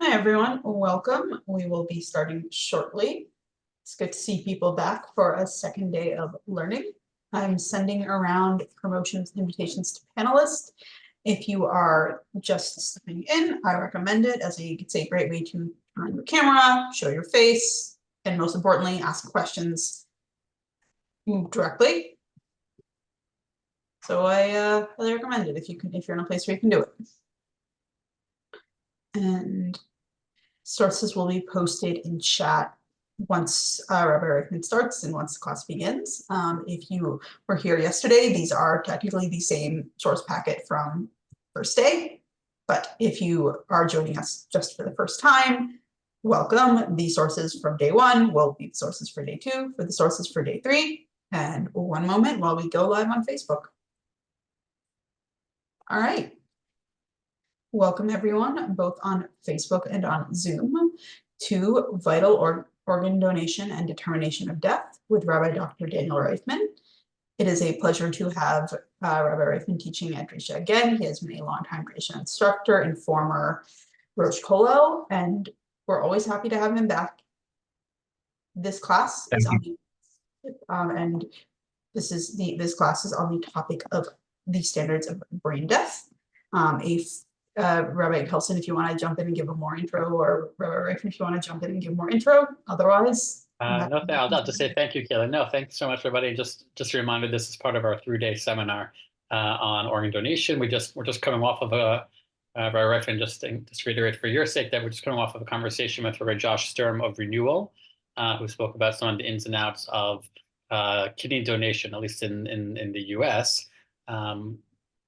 Hi, everyone. Welcome. We will be starting shortly. It's good to see people back for a second day of learning. I'm sending around promotions and invitations to panelists. If you are just stepping in, I recommend it as it's a great way to turn on your camera, show your face, and most importantly, ask questions directly. So I really recommend it if you're in a place where you can do it. And sources will be posted in chat once Rabbi Reifman starts and once the class begins. If you were here yesterday, these are technically the same source packet from first day. But if you are joining us just for the first time, welcome. The sources from day one will be the sources for day two, for the sources for day three. And one moment while we go live on Facebook. All right. Welcome everyone, both on Facebook and on Zoom, to Vital Organ Donation and Determination of Death with Rabbi Dr. Daniel Reifman. It is a pleasure to have Rabbi Reifman teaching at Drisha again. He has been a longtime Drisha instructor and former Rosh Kollel, and we're always happy to have him back. This class is on this class is on the topic of the standards of brain death. Rabbi Kelson, if you want to jump in and give a more intro, or Rabbi Reifman, if you want to jump in and give more intro. Otherwise, no, I'll just say thank you, Kayla. No, thanks so much, everybody. Just a reminder, this is part of our 3-day seminar on organ donation. We're just coming off of Rabbi Reifman, just to reiterate for your sake, that we're just coming off of a conversation with Rabbi Josh Sturm of Renewal, who spoke about some of the ins and outs of kidney donation, at least in the U.S. I'm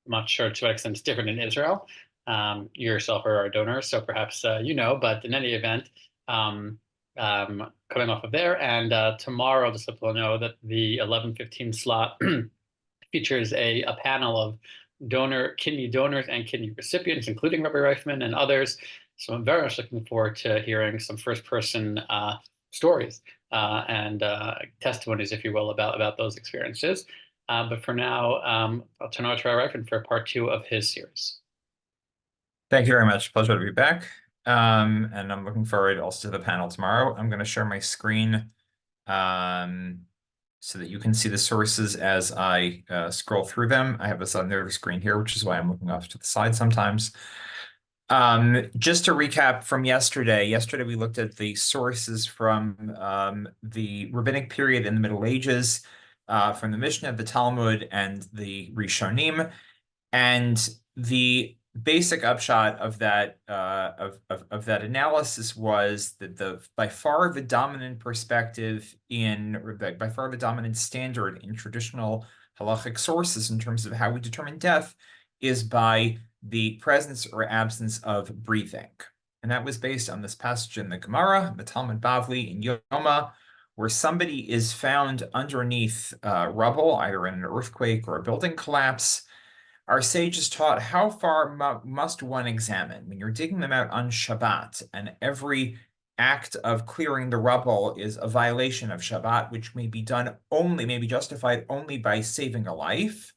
not sure to what extent it's different in Israel. You yourself are a donor, so perhaps but in any event, coming off of there, and tomorrow, just so people know that the 11:15 slot features a panel of kidney donors and kidney recipients, including Rabbi Reifman and others. So I'm very much looking forward to hearing some first-person stories and testimonies, if you will, about those experiences. But for now, I'll turn over to Rabbi Reifman for part 2 of his series. Thank you very much. Pleasure to be back. And I'm looking forward also to the panel tomorrow. I'm going to share my screen so that you can see the sources as I scroll through them. I have this on the other screen here, which is why I'm looking off to the side sometimes. Just to recap from yesterday. Yesterday we looked at the sources from the rabbinic period in the Middle Ages, from the Mishnah, the Talmud, and the Rishonim, and the basic upshot of that of that analysis was that by far the dominant perspective by far the dominant standard in traditional Halakhic sources in terms of how we determine death is by the presence or absence of breathing. And that was based on this passage in the Gemara, the Talmud Bavli in Yoma, where somebody is found underneath rubble, either in an earthquake or a building collapse. Our sages taught how far must one examine when you're digging them out on Shabbat, and every act of clearing the rubble is a violation of Shabbat, which may be justified only by saving a life.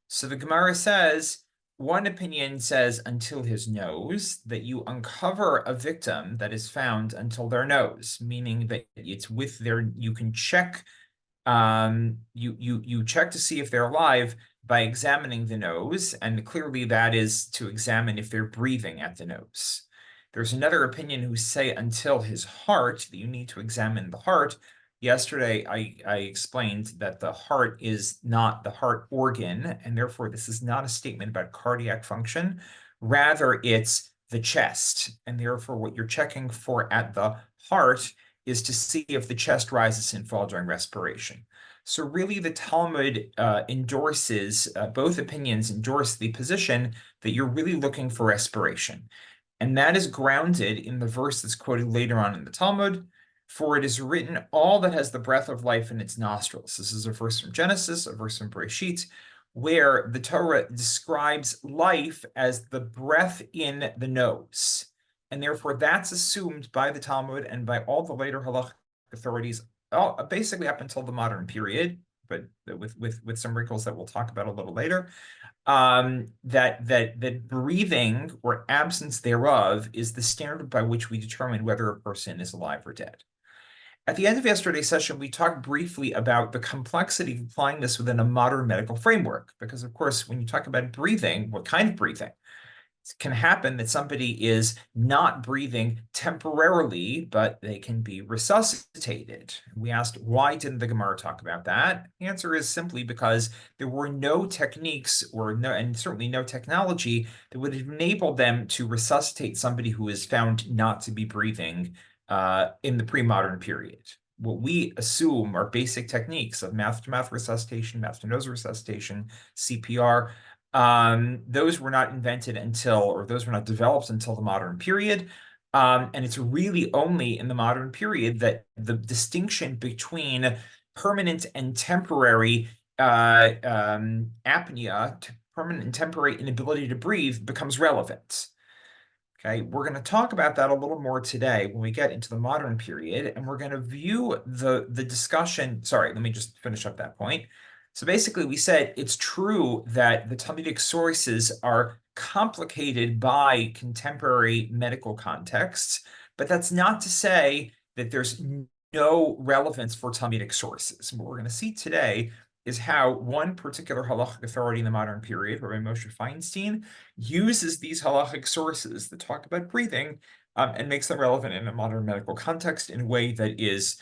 So the Gemara says, one opinion says until his nose, that you uncover a victim that is found until their nose, meaning that it's with you can check, you check to see if they're alive by examining the nose, and clearly that is to examine if they're breathing at the nose. There's another opinion who say until his heart, that you need to examine the heart. Yesterday, I explained that the heart is not the heart organ, and therefore this is not a statement about cardiac function. Rather, it's the chest, and therefore what you're checking for at the heart is to see if the chest rises and falls during respiration. So really the Talmud endorses, both opinions endorse the position that you're really looking for respiration. And that is grounded in the verse that's quoted later on in the Talmud, for it is written, all that has the breath of life in its nostrils. This is a verse from Genesis, a verse from Bereshit, where the Torah describes life as the breath in the nose. And therefore that's assumed by the Talmud and by all the later Halakhic authorities, basically up until the modern period, but with some wrinkles that we'll talk about a little later. That breathing or absence thereof is the standard by which we determine whether a person is alive or dead. At the end of yesterday's session, we talked briefly about the complexity of applying this within a modern medical framework, because of course, when you talk about breathing, what kind of breathing? It can happen that somebody is not breathing temporarily, but they can be resuscitated. We asked, why didn't the Gemara talk about that? The answer is simply because there were no techniques and certainly no technology that would have enabled them to resuscitate somebody who is found not to be breathing in the pre-modern period. What we assume are basic techniques of mouth-to-mouth resuscitation, mouth-to-nose resuscitation, CPR. Those were not invented those were not developed until the modern period. And it's really only in the modern period that the distinction between permanent and temporary apnea, permanent and temporary inability to breathe becomes relevant. Okay, we're going to talk about that a little more today when we get into the modern period, and we're going to view the discussion. Sorry, let me just finish up that point. So basically, we said it's true that the Talmudic sources are complicated by contemporary medical contexts, but that's not to say that there's no relevance for Talmudic sources. What we're going to see today is how one particular halachic authority in the modern period, Rabbi Moshe Feinstein, uses these halachic sources that talk about breathing and makes them relevant in a modern medical context in a way that is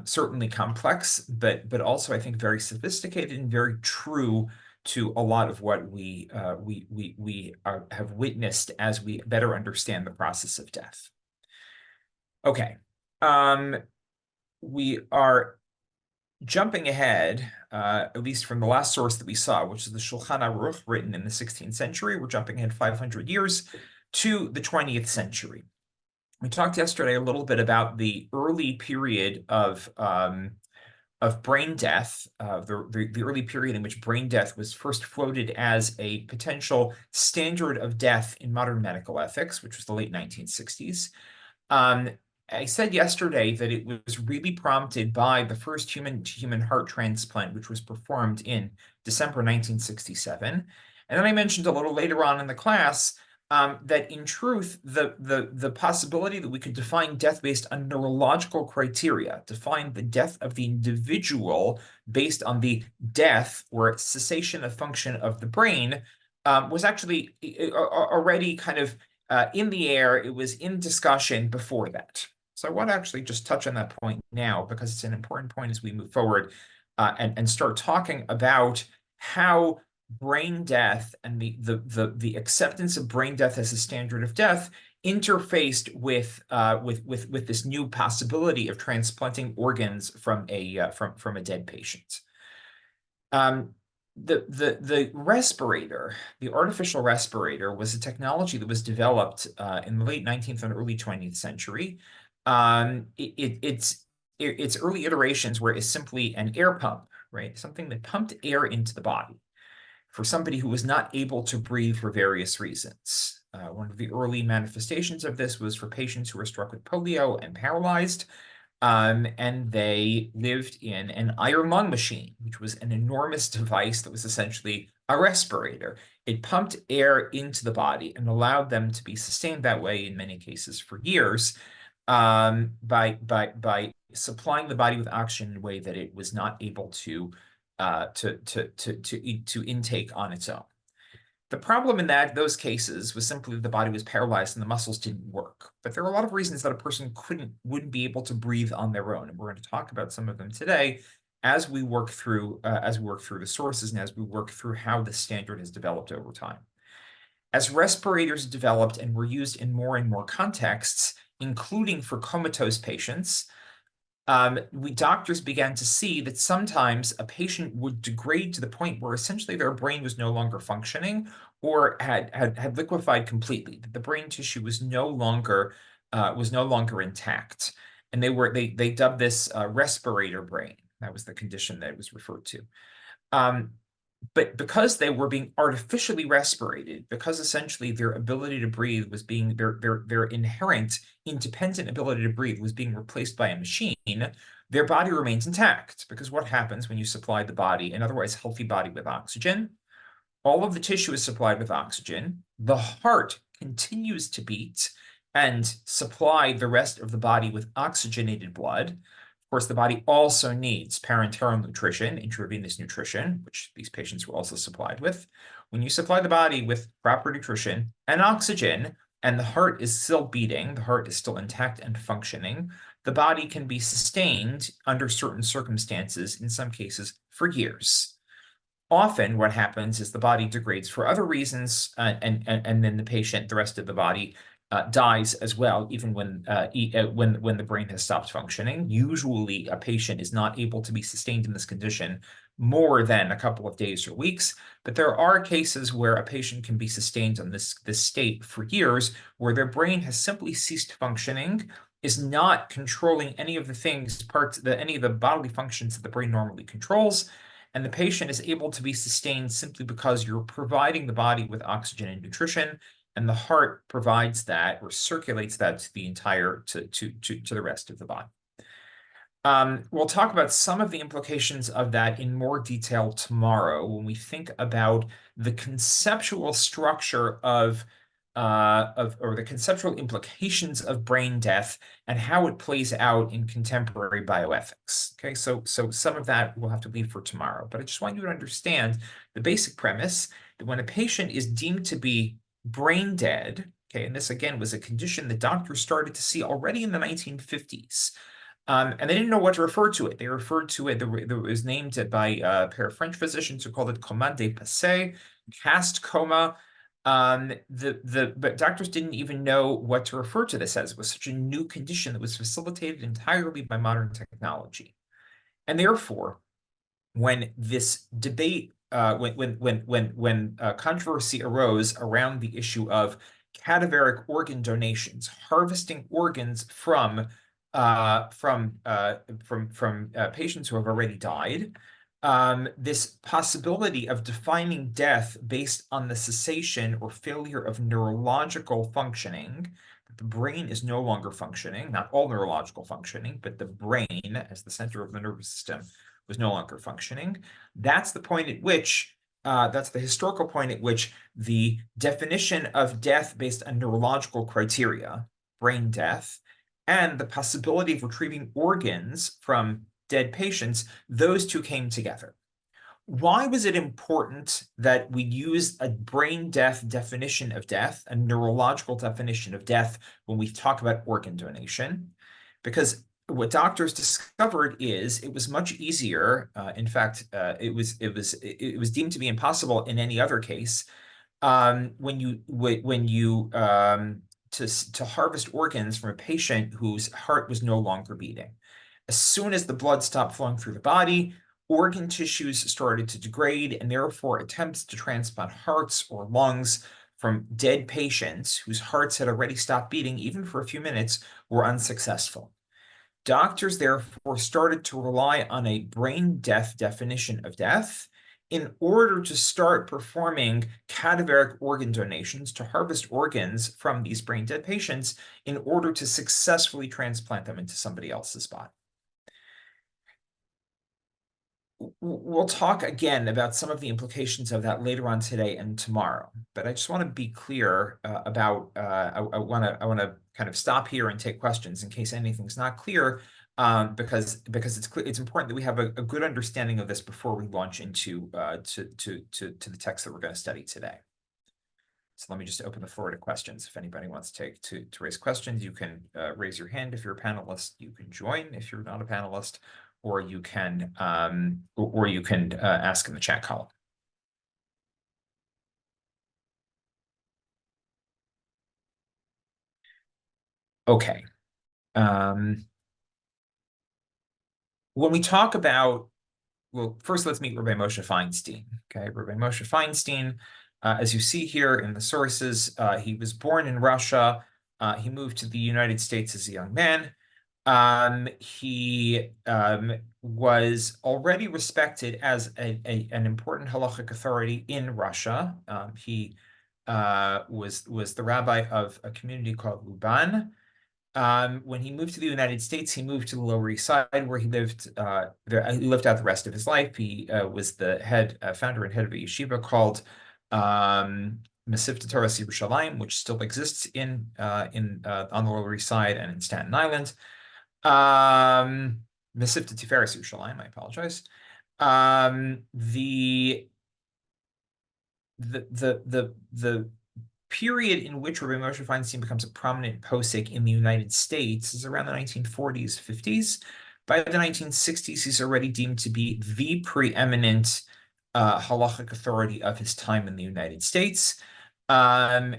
certainly complex, but also I think very sophisticated and very true to a lot of what we have witnessed as we better understand the process of death. Okay, we are jumping ahead, at least from the last source that we saw, which is the Shulchan Aruch, written in the 16th century. We're jumping ahead 500 years to the 20th century. We talked yesterday a little bit about the early period of brain death, the early period in which brain death was first floated as a potential standard of death in modern medical ethics, which was the late 1960s. I said yesterday that it was really prompted by the first human-to-human heart transplant, which was performed in December 1967. And then I mentioned a little later on in the class that in truth, the possibility that we could define death based on neurological criteria, define the death of the individual based on the death or cessation of function of the brain, was actually already kind of in the air. It was in discussion before that. So I want to actually just touch on that point now, because it's an important point as we move forward and start talking about how brain death and the acceptance of brain death as a standard of death interfaced with this new possibility of transplanting organs from a dead patient. The respirator, the artificial respirator, was a technology that was developed in the late 19th and early 20th century. Its early iterations were simply an air pump, right? Something that pumped air into the body for somebody who was not able to breathe for various reasons. One of the early manifestations of this was for patients who were struck with polio and paralyzed, and they lived in an iron lung machine, which was an enormous device that was essentially a respirator. It pumped air into the body and allowed them to be sustained that way in many cases for years, by supplying the body with oxygen in a way that it was not able to intake on its own. The problem in those cases was simply that the body was paralyzed and the muscles didn't work. But there are a lot of reasons that a person wouldn't be able to breathe on their own, and we're going to talk about some of them today as we work through the sources and as we work through how the standard has developed over time. As respirators developed and were used in more and more contexts, including for comatose patients, doctors began to see that sometimes a patient would degrade to the point where essentially their brain was no longer functioning or had liquefied completely. That the brain tissue was no longer intact, and they dubbed this respirator brain. That was the condition that it was referred to. But because they were being artificially respirated, because essentially their ability to breathe was being their inherent independent ability to breathe was being replaced by a machine, their body remains intact, because what happens when you supply the body, an otherwise healthy body, with oxygen? All of the tissue is supplied with oxygen. The heart continues to beat and supply the rest of the body with oxygenated blood. Of course, the body also needs parenteral nutrition, intravenous nutrition, which these patients were also supplied with. When you supply the body with proper nutrition and oxygen, and the heart is still beating, the heart is still intact and functioning, the body can be sustained under certain circumstances, in some cases for years. Often what happens is the body degrades for other reasons, and then the patient, the rest of the body, dies as well, even when the brain has stopped functioning. Usually, a patient is not able to be sustained in this condition more than a couple of days or weeks, but there are cases where a patient can be sustained in this state for years, where their brain has simply ceased functioning, is not controlling any of the things, any of the bodily functions that the brain normally controls, and the patient is able to be sustained simply because you're providing the body with oxygen and nutrition, and the heart provides that or circulates that to the rest of the body. We'll talk about some of the implications of that in more detail tomorrow when we think about the conceptual structure or the conceptual implications of brain death and how it plays out in contemporary bioethics. Okay, so some of that we'll have to leave for tomorrow, but I just want you to understand the basic premise that when a patient is deemed to be brain dead, okay, and this again was a condition that doctors started to see already in the 1950s. And they didn't know what to refer to it. They referred to it, it was named by a pair of French physicians who called it coma dépassé, cast coma. But doctors didn't even know what to refer to this as. It was such a new condition that was facilitated entirely by modern technology. And therefore, when this debate, when controversy arose around the issue of cadaveric organ donations, harvesting organs from patients who have already died, this possibility of defining death based on the cessation or failure of neurological functioning, the brain is no longer functioning, not all neurological functioning, but the brain as the center of the nervous system was no longer functioning. That's the point at which that's the historical point at which the definition of death based on neurological criteria, brain death, and the possibility of retrieving organs from dead patients, those two came together. Why was it important that we use a brain death definition of death, a neurological definition of death, when we talk about organ donation? Because what doctors discovered is it was much easier. In fact, it was deemed to be impossible in any other case to harvest organs from a patient whose heart was no longer beating. As soon as the blood stopped flowing through the body, organ tissues started to degrade, and therefore attempts to transplant hearts or lungs from dead patients whose hearts had already stopped beating, even for a few minutes, were unsuccessful. Doctors therefore started to rely on a brain death definition of death in order to start performing cadaveric organ donations, to harvest organs from these brain dead patients in order to successfully transplant them into somebody else's body. We'll talk again about some of the implications of that later on today and tomorrow, but I just want to be clear about, I want to kind of stop here and take questions in case anything's not clear, because it's important that we have a good understanding of this before we launch into to the text that we're going to study today. So let me just open the floor to questions. If anybody wants to raise questions, you can raise your hand if you're a panelist. You can join if you're not a panelist, or you can ask in the chat column. Okay. When we talk about, well, first let's meet Rabbi Moshe Feinstein. Okay, Rabbi Moshe Feinstein, as you see here in the sources, he was born in Russia. He moved to the United States as a young man. He was already respected as an important Halakhic authority in Russia. He was the rabbi of a community called Luban. When he moved to the United States, he moved to the Lower East Side, where he lived. He lived out the rest of his life. He was the founder and head of a yeshiva called Mesivta Torah Yerushalayim, which still exists on the Lower East Side and in Staten Island. Mesivta Tiferes Yerushalayim. I apologize. The period in which Rabbi Moshe Feinstein becomes a prominent posek in the United States is around the 1940s, 50s. By the 1960s, he's already deemed to be the preeminent Halakhic authority of his time in the United States, and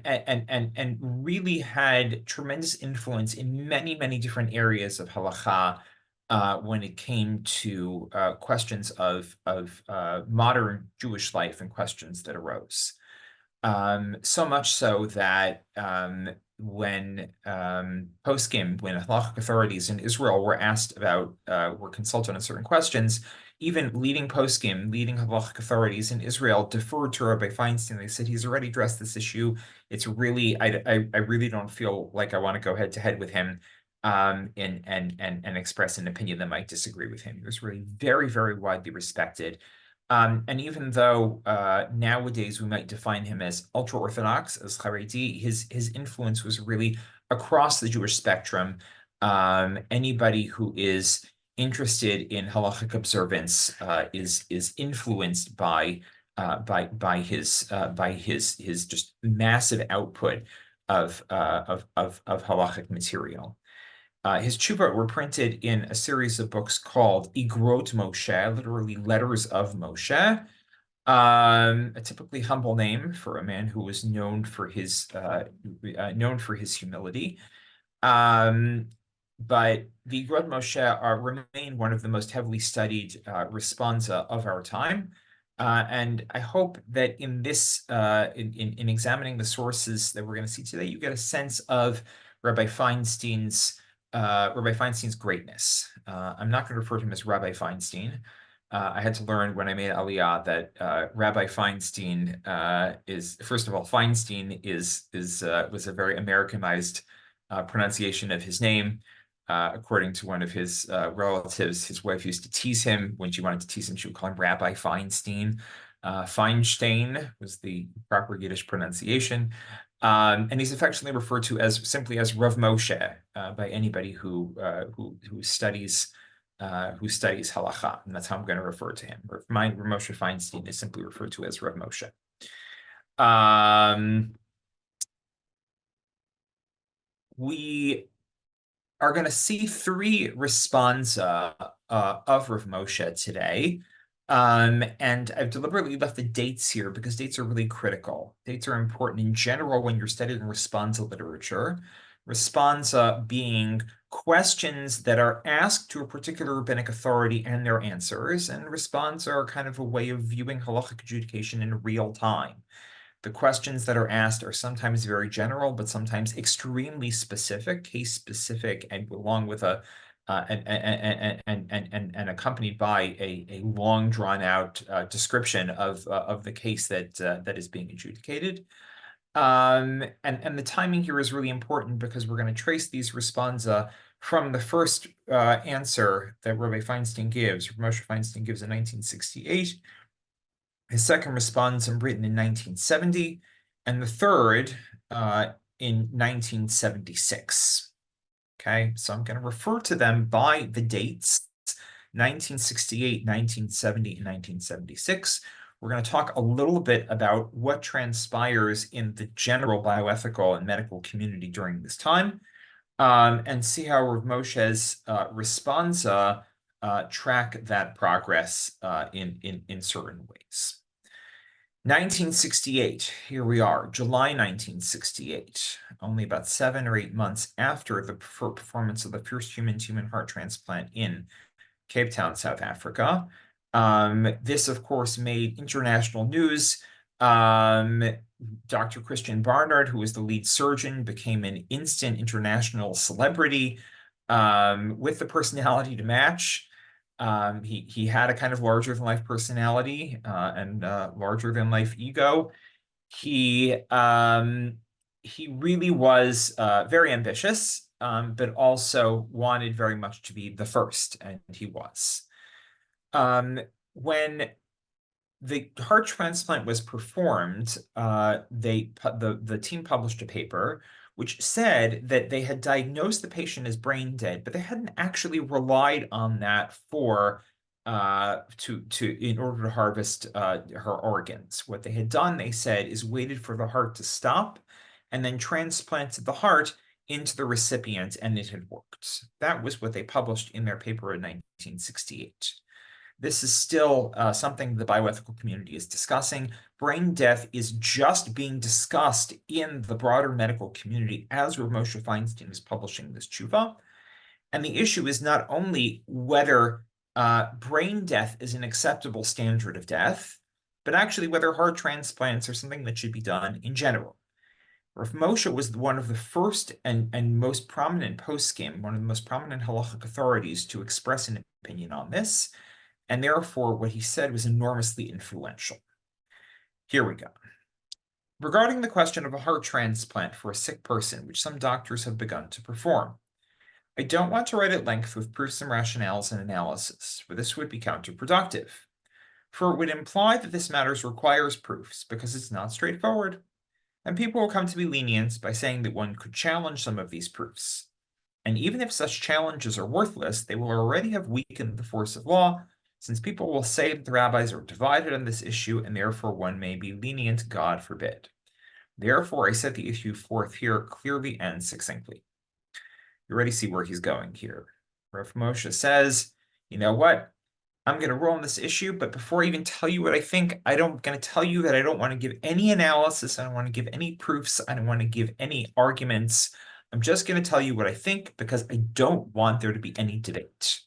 really had tremendous influence in many, many different areas of halakha when it came to questions of modern Jewish life and questions that arose. So much so that when poskim, when Halakhic authorities in Israel were asked about, were consulted on certain questions, even leading poskim, leading Halakhic authorities in Israel deferred to Rabbi Feinstein. They said he's already addressed this issue. It's really, I really don't feel like I want to go head to head with him and express an opinion that might disagree with him. He was really very, very widely respected. And even though nowadays we might define him as ultra-Orthodox, as Haredi, his influence was really across the Jewish spectrum. Anybody who is interested in halachic observance is influenced by his just massive output of halachic material. His tshuva were printed in a series of books called Igrot Moshe, literally Letters of Moshe, a typically humble name for a man who was known for his humility. But the Igrot Moshe remain one of the most heavily studied responsa of our time. And I hope that in this, in examining the sources that we're going to see today, you get a sense of Rabbi Feinstein's greatness. I'm not going to refer to him as Rabbi Feinstein. I had to learn when I made Aliyah that Rabbi Feinstein is, first of all, Feinstein was a very Americanized pronunciation of his name. According to one of his relatives, his wife used to tease him. When she wanted to tease him, she would call him Rabbi Feinstein. Feinstein was the proper Yiddish pronunciation. And he's affectionately referred to simply as Rav Moshe by anybody who studies halakha, and that's how I'm going to refer to him. Rav Moshe Feinstein is simply referred to as Rav Moshe. We are going to see three responsa of Rav Moshe today. And I've deliberately left the dates here because dates are really critical. Dates are important in general when you're studying responsa literature. Responsa being questions that are asked to a particular rabbinic authority and their answers, and responsa are kind of a way of viewing halachic adjudication in real time. The questions that are asked are sometimes very general, but sometimes extremely specific, case specific, and along with and accompanied by a long drawn out description of the case that is being adjudicated. And the timing here is really important because we're going to trace these responsa from the first answer that Rabbi Feinstein gives. Moshe Feinstein gives in 1968. His second responsa written in 1970, and the third in 1976. Okay, so I'm going to refer to them by the dates, 1968, 1970, and 1976. We're going to talk a little bit about what transpires in the general bioethical and medical community during this time, and see how Rav Moshe's responsa track that progress in certain ways. 1968, here we are, July 1968, only about 7 or 8 months after the performance of the first human-to-human heart transplant in Cape Town, South Africa. This, of course, made international news. Dr. Christian Barnard, who was the lead surgeon, became an instant international celebrity with the personality to match. He had a kind of larger than life personality and larger than life ego. He really was very ambitious. but also wanted very much to be the first, and he was. When the heart transplant was performed, the team published a paper which said that they had diagnosed the patient as brain dead, but they hadn't actually relied on that for in order to harvest her organs. What they had done, they said, is waited for the heart to stop and then transplanted the heart into the recipient, and it had worked. That was what they published in their paper in 1968. This is still something the bioethical community is discussing. Brain death is just being discussed in the broader medical community as Rav Moshe Feinstein is publishing this tshuva. And the issue is not only whether brain death is an acceptable standard of death, but actually whether heart transplants are something that should be done in general. Rav Moshe was one of the first and most prominent poskim, one of the most prominent Halakhic authorities to express an opinion on this. And therefore, what he said was enormously influential. Here we go. Regarding the question of a heart transplant for a sick person, which some doctors have begun to perform, I don't want to write at length with proofs and rationales and analysis, for this would be counterproductive. For it would imply that this matter requires proofs, because it's not straightforward. And people will come to be lenient by saying that one could challenge some of these proofs. And even if such challenges are worthless, they will already have weakened the force of law, since people will say that the rabbis are divided on this issue, and therefore one may be lenient, God forbid. Therefore, I set the issue forth here clearly and succinctly. You already see where he's going here. Rav Moshe says, you know what? I'm going to rule on this issue, but before I even tell you what I think, I'm going to tell you that I don't want to give any analysis. I don't want to give any proofs. I don't want to give any arguments. I'm just going to tell you what I think because I don't want there to be any debate.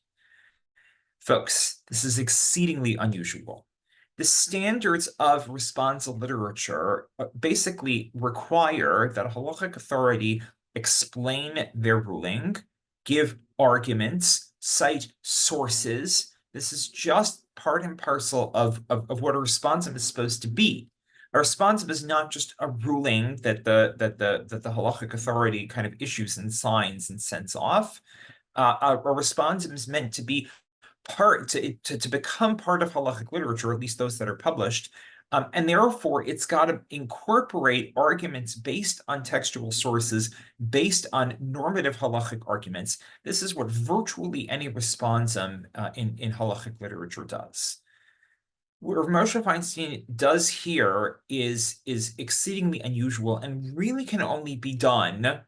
Folks, this is exceedingly unusual. The standards of responsive literature basically require that a halakhic authority explain their ruling, give arguments, cite sources. This is just part and parcel of what a responsive is supposed to be. A responsive is not just a ruling that the halakhic authority kind of issues and signs and sends off. A responsive is meant to be to become part of halakhic literature, at least those that are published, and therefore it's got to incorporate arguments based on textual sources, based on normative halakhic arguments. This is what virtually any responsum in halakhic literature does. What Rav Moshe Feinstein does here is exceedingly unusual and really can only be done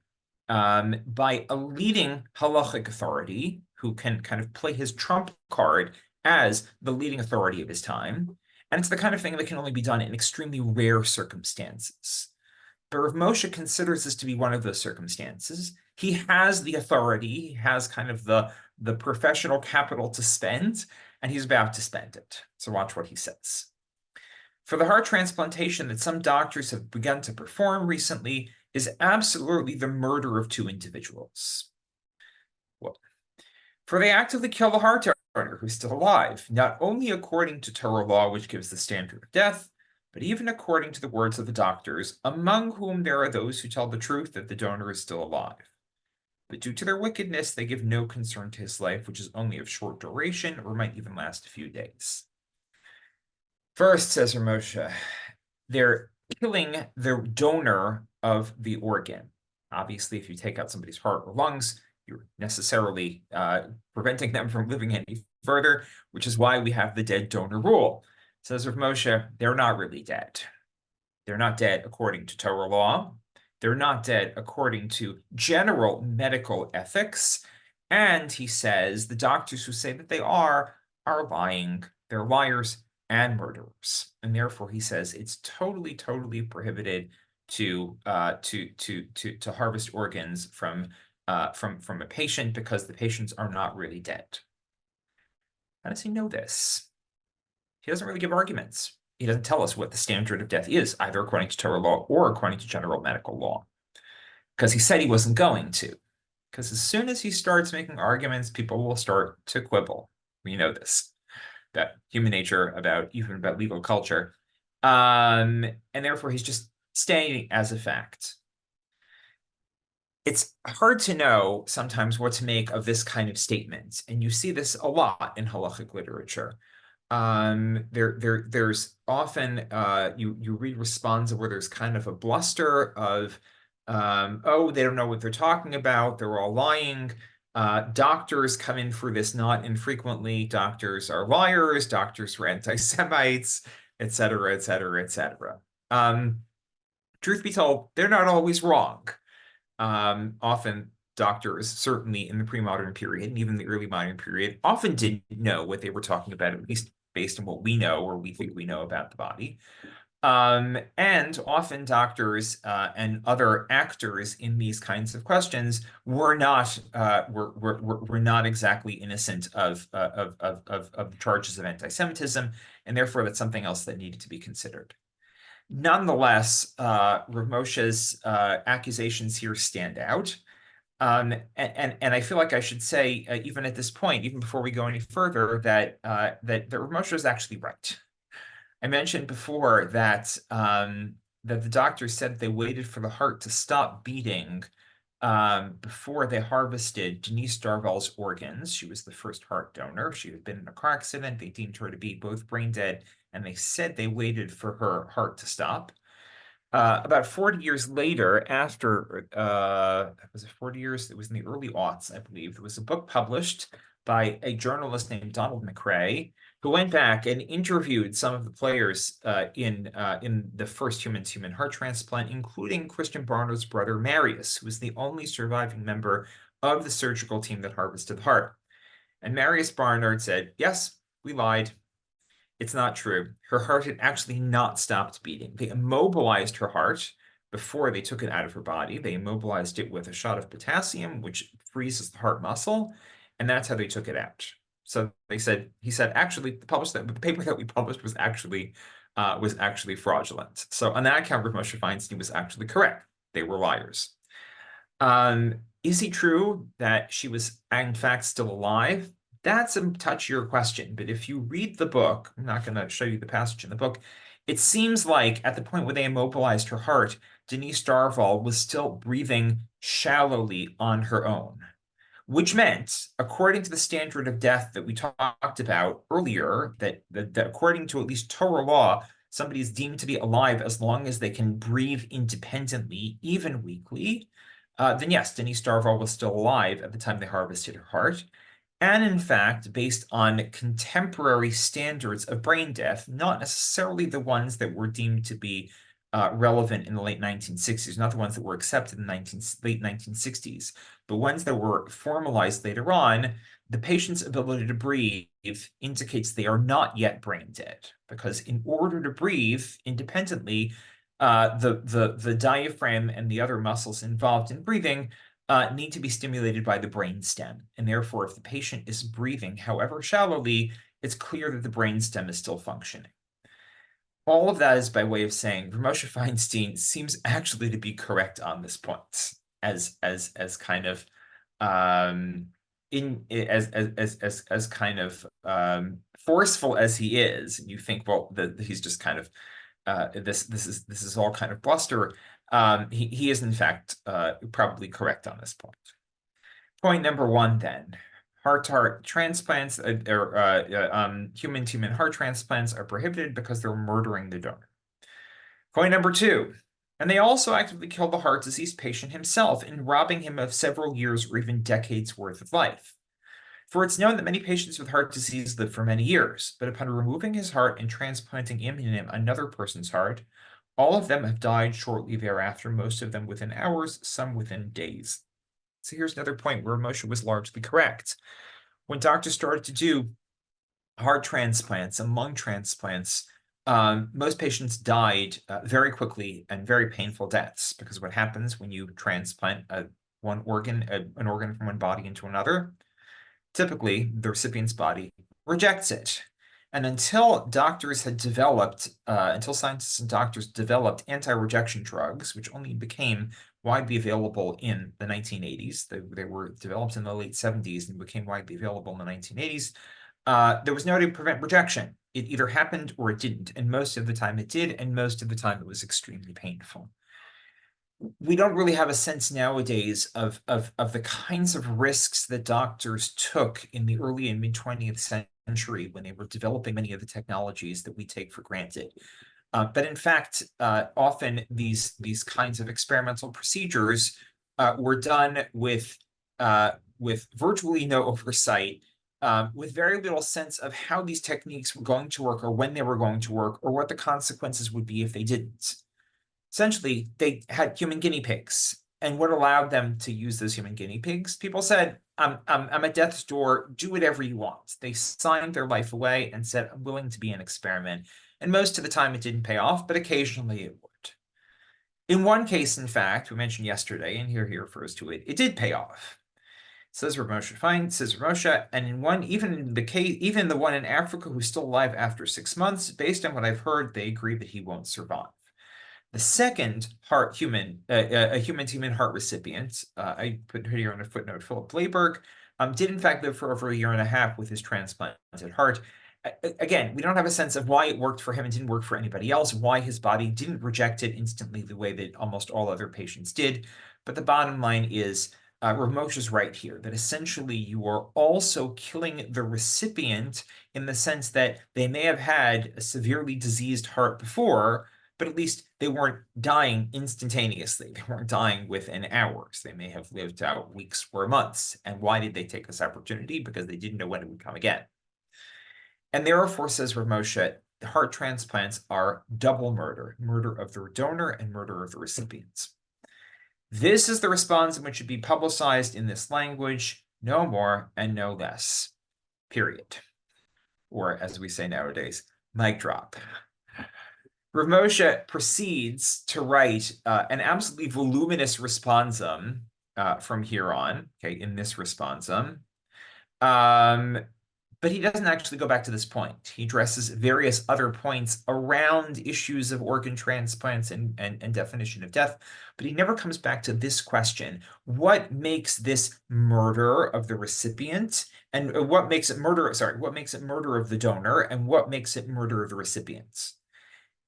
by a leading halakhic authority who can kind of play his trump card as the leading authority of his time. And it's the kind of thing that can only be done in extremely rare circumstances. But Rav Moshe considers this to be one of those circumstances. He has the authority, he has kind of the professional capital to spend, and he's about to spend it. So watch what he says. For the heart transplantation that some doctors have begun to perform recently is absolutely the murder of two individuals. Well, for they actively kill the heart donor who's still alive, not only according to Torah law, which gives the standard of death, but even according to the words of the doctors, among whom there are those who tell the truth that the donor is still alive. But due to their wickedness, they give no concern to his life, which is only of short duration or might even last a few days. First, says Rav Moshe, they're killing the donor of the organ. Obviously, if you take out somebody's heart or lungs, you're necessarily preventing them from living any further, which is why we have the dead donor rule. Says Rav Moshe, they're not really dead. They're not dead according to Torah law. They're not dead according to general medical ethics. And he says the doctors who say that they are lying. They're liars and murderers. And therefore, he says it's totally, totally prohibited to harvest organs from a patient because the patients are not really dead. How does he know this? He doesn't really give arguments. He doesn't tell us what the standard of death is, either according to Torah law or according to general medical law, because he said he wasn't going to. Because as soon as he starts making arguments, people will start to quibble. We know this about human nature, even about legal culture, and therefore he's just stating as a fact. it's hard to know sometimes what to make of this kind of statement, and you see this a lot in Halakhic literature. There's often you read responsa where there's kind of a bluster of oh, they don't know what they're talking about, they're all lying. Doctors come in for this not infrequently. Doctors are liars, doctors are anti-Semites, etc., etc., etc. Truth be told, they're not always wrong. Often doctors, certainly in the pre-modern period and even the early modern period, often didn't know what they were talking about, at least based on what we know or we think we know about the body. And often doctors and other actors in these kinds of questions were not exactly innocent of the charges of anti-Semitism, and therefore that's something else that needed to be considered. Nonetheless, Rav Moshe's accusations here stand out. And I feel like I should say, even at this point, even before we go any further, that that Rav Moshe is actually right. I mentioned before that that the doctor said they waited for the heart to stop beating before they harvested Denise Darvall's organs. She was the first heart donor. She had been in a car accident. They deemed her to be both brain dead, and they said they waited for her heart to stop. About 40 years later, after, was it 40 years? It was in the early aughts, I believe. There was a book published by a journalist named Donald McRae, who went back and interviewed some of the players in the first human heart transplant, including Christian Barnard's brother Marius, who was the only surviving member of the surgical team that harvested the heart. And Marius Barnard said, yes, we lied. It's not true. Her heart had actually not stopped beating. They immobilized her heart before they took it out of her body. They immobilized it with a shot of potassium, which freezes the heart muscle, and that's how they took it out. So he said, actually, the paper that we published was actually fraudulent. So on that account, Rav Moshe Feinstein was actually correct. They were liars. Is it true that she was in fact still alive? That's a touchier question, but if you read the book, I'm not going to show you the passage in the book, it seems like at the point where they immobilized her heart, Denise Darvall was still breathing shallowly on her own, which meant, according to the standard of death that we talked about earlier, that according to at least Torah law, somebody is deemed to be alive as long as they can breathe independently, even weakly, then yes, Denise Darvall was still alive at the time they harvested her heart. And in fact, based on contemporary standards of brain death, not necessarily the ones that were deemed to be relevant in the late 1960s, not the ones that were accepted in the late 1960s, but ones that were formalized later on, the patient's ability to breathe indicates they are not yet brain dead, because in order to breathe independently, the diaphragm and the other muscles involved in breathing need to be stimulated by the brainstem. And therefore, if the patient is breathing, however shallowly, it's clear that the brainstem is still functioning. All of that is by way of saying Rav Moshe Feinstein seems actually to be correct on this point, as kind of as kind of forceful as he is. And you think, well, he's just kind of this is all kind of bluster. He is in fact probably correct on this point. Point number one, then. Heart-to-heart transplants, human-to-human heart transplants are prohibited because they're murdering the donor. Point number two, and they also actively kill the heart disease patient himself in robbing him of several years or even decades worth of life. For it's known that many patients with heart disease live for many years, but upon removing his heart and transplanting in him another person's heart, all of them have died shortly thereafter, most of them within hours, some within days. So here's another point where Moshe was largely correct. When doctors started to do heart transplants and lung transplants, most patients died very quickly and very painful deaths, because what happens when you transplant an organ from one body into another, typically the recipient's body rejects it. And until scientists and doctors developed anti-rejection drugs, which only became widely available in the 1980s, they were developed in the late 70s and became widely available in the 1980s, there was no way to prevent rejection. It either happened or it didn't, and most of the time it did, and most of the time it was extremely painful. we don't really have a sense nowadays of the kinds of risks that doctors took in the early and mid 20th century when they were developing many of the technologies that we take for granted. But in fact, often these kinds of experimental procedures were done with virtually no oversight, with very little sense of how these techniques were going to work, or when they were going to work, or what the consequences would be if they didn't. Essentially, they had human guinea pigs, and what allowed them to use those human guinea pigs? People said, I'm at death's door, do whatever you want. They signed their life away and said, I'm willing to be an experiment. And most of the time it didn't pay off, but occasionally it would. In one case, in fact, we mentioned yesterday, and here he refers to it, it did pay off. Says Ramosha, fine, says Ramosha, and in one, even the one in Africa who's still alive after 6 months, based on what I've heard, they agree that he won't survive. The second human-to-human heart recipient, I put here on a footnote, Philip Blayberg, did in fact live for over a year and a half with his transplanted heart. Again, we don't have a sense of why it worked for him and didn't work for anybody else, why his body didn't reject it instantly the way that almost all other patients did. But the bottom line is, Ramosh is right here, that essentially you are also killing the recipient in the sense that they may have had a severely diseased heart before, but at least they weren't dying instantaneously. They weren't dying within hours. They may have lived out weeks or months. And why did they take this opportunity? Because they didn't know when it would come again. And therefore, says Ramosha, heart transplants are double murder, murder of the donor and murder of the recipients. This is the response which should be publicized in this language, no more and no less, period. Or as we say nowadays, mic drop. Ramosha proceeds to write an absolutely voluminous responsum from here on, okay, in this responsum. But he doesn't actually go back to this point. He addresses various other points around issues of organ transplants and definition of death, but he never comes back to this question. What makes this murder of the recipient, and what makes it murder of the donor, and what makes it murder of the recipients?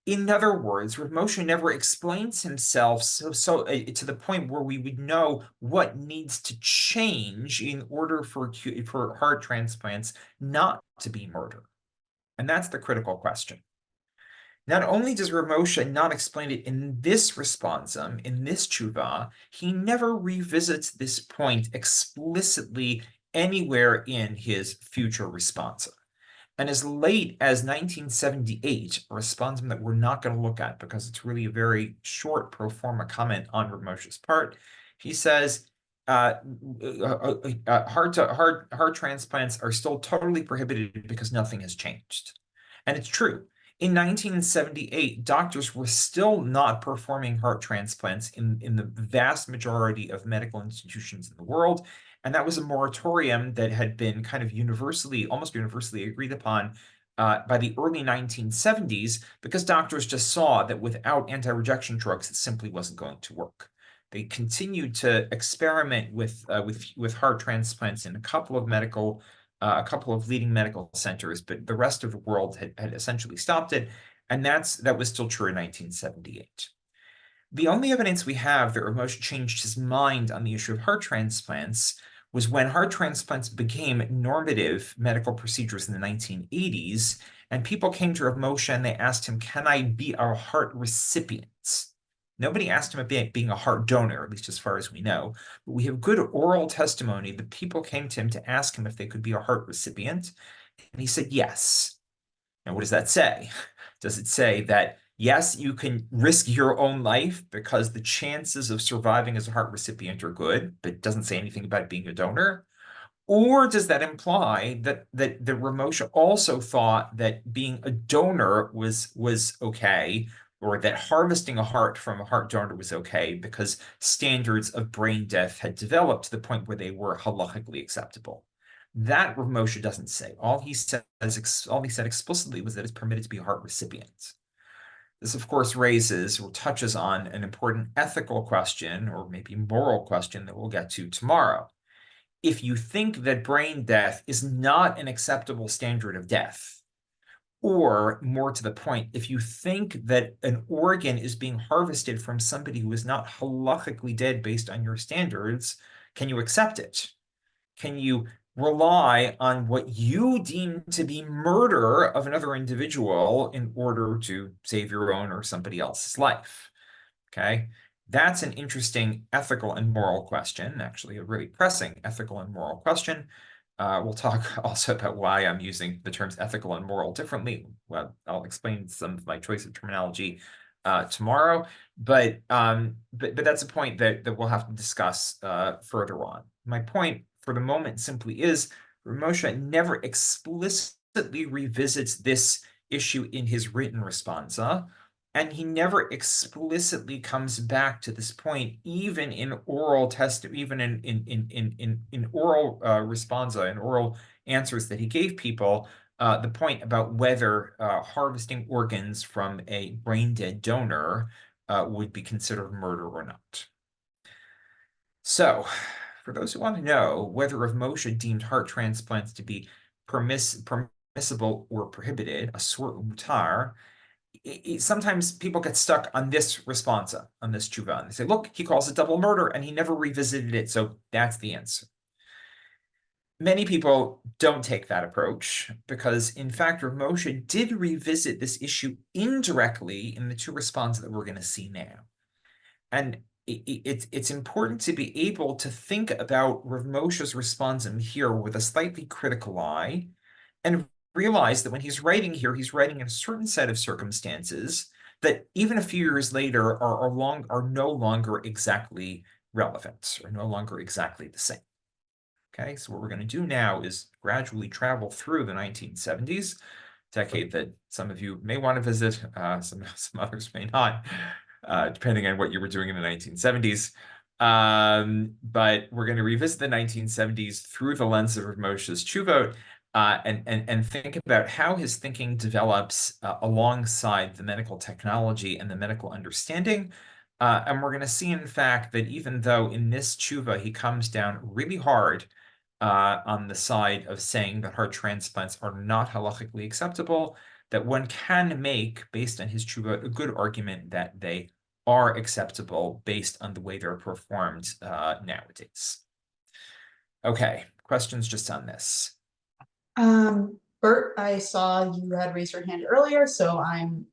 In other words, Rav Moshe never explains himself to the point where we would know what needs to change in order for heart transplants not to be murder. And that's the critical question. Not only does Rav Moshe not explain it in this responsum, in this tshuva, he never revisits this point explicitly anywhere in his future responsum. And as late as 1978, a responsum that we're not going to look at because it's really a very short pro forma comment on Rav Moshe's part, he says heart transplants are still totally prohibited because nothing has changed. And it's true. In 1978, doctors were still not performing heart transplants in the vast majority of medical institutions in the world. And that was a moratorium that had been kind of almost universally agreed upon by the early 1970s, because doctors just saw that without anti-rejection drugs, it simply wasn't going to work. They continued to experiment with heart transplants in a couple of leading medical centers, but the rest of the world had essentially stopped it, and that was still true in 1978. The only evidence we have that Rav Moshe changed his mind on the issue of heart transplants was when heart transplants became normative medical procedures in the 1980s, and people came to Rav Moshe and they asked him, can I be a heart recipient? Nobody asked him about being a heart donor, at least as far as we know. But we have good oral testimony that people came to him to ask him if they could be a heart recipient, and he said yes. Now, what does that say? Does it say that, yes, you can risk your own life because the chances of surviving as a heart recipient are good, but it doesn't say anything about being a donor? Or does that imply that the Rav Moshe also thought that being a donor was okay, or that harvesting a heart from a heart donor was okay because standards of brain death had developed to the point where they were halakhically acceptable? That Rav Moshe doesn't say. All he said explicitly was that it's permitted to be a heart recipient. This, of course, raises or touches on an important ethical question, or maybe moral question, that we'll get to tomorrow. If you think that brain death is not an acceptable standard of death, Or more to the point, if you think that an organ is being harvested from somebody who is not halakhically dead based on your standards, can you accept it? Can you rely on what you deem to be murder of another individual in order to save your own or somebody else's life? Okay, that's an interesting ethical and moral question, actually a really pressing ethical and moral question. We'll talk also about why I'm using the terms ethical and moral differently. Well, I'll explain some of my choice of terminology tomorrow, but that's a point that we'll have to discuss further on. My point for the moment simply is Moshe never explicitly revisits this issue in his written responsa, and he never explicitly comes back to this point, even in oral even in oral responsa, in oral answers that he gave people, the point about whether harvesting organs from a brain-dead donor would be considered murder or not. So, for those who want to know whether Rav Moshe deemed heart transplants to be permissible or prohibited, asur mutar, sometimes people get stuck on this responsa, on this tshuva, and they say, look, he calls it double murder, and he never revisited it, so that's the answer. Many people don't take that approach, because in fact, Rav Moshe did revisit this issue indirectly in the two responses that we're going to see now. And it's important to be able to think about Rav Moshe's responsum here with a slightly critical eye, and realize that when he's writing here, he's writing in a certain set of circumstances that even a few years later are no longer exactly relevant, or no longer exactly the same. Okay, so what we're going to do now is gradually travel through the 1970s, decade that some of you may want to visit, some others may not, depending on what you were doing in the 1970s. But we're going to revisit the 1970s through the lens of Rav Moshe's Tshuvot, and think about how his thinking develops alongside the medical technology and the medical understanding. And we're going to see, in fact, that even though in this tshuva he comes down really hard on the side of saying that heart transplants are not halachically acceptable, that one can make, based on his tshuva, a good argument that they are acceptable based on the way they're performed nowadays. Okay, questions just on this? Bert, I saw you had raised your hand earlier, so I'm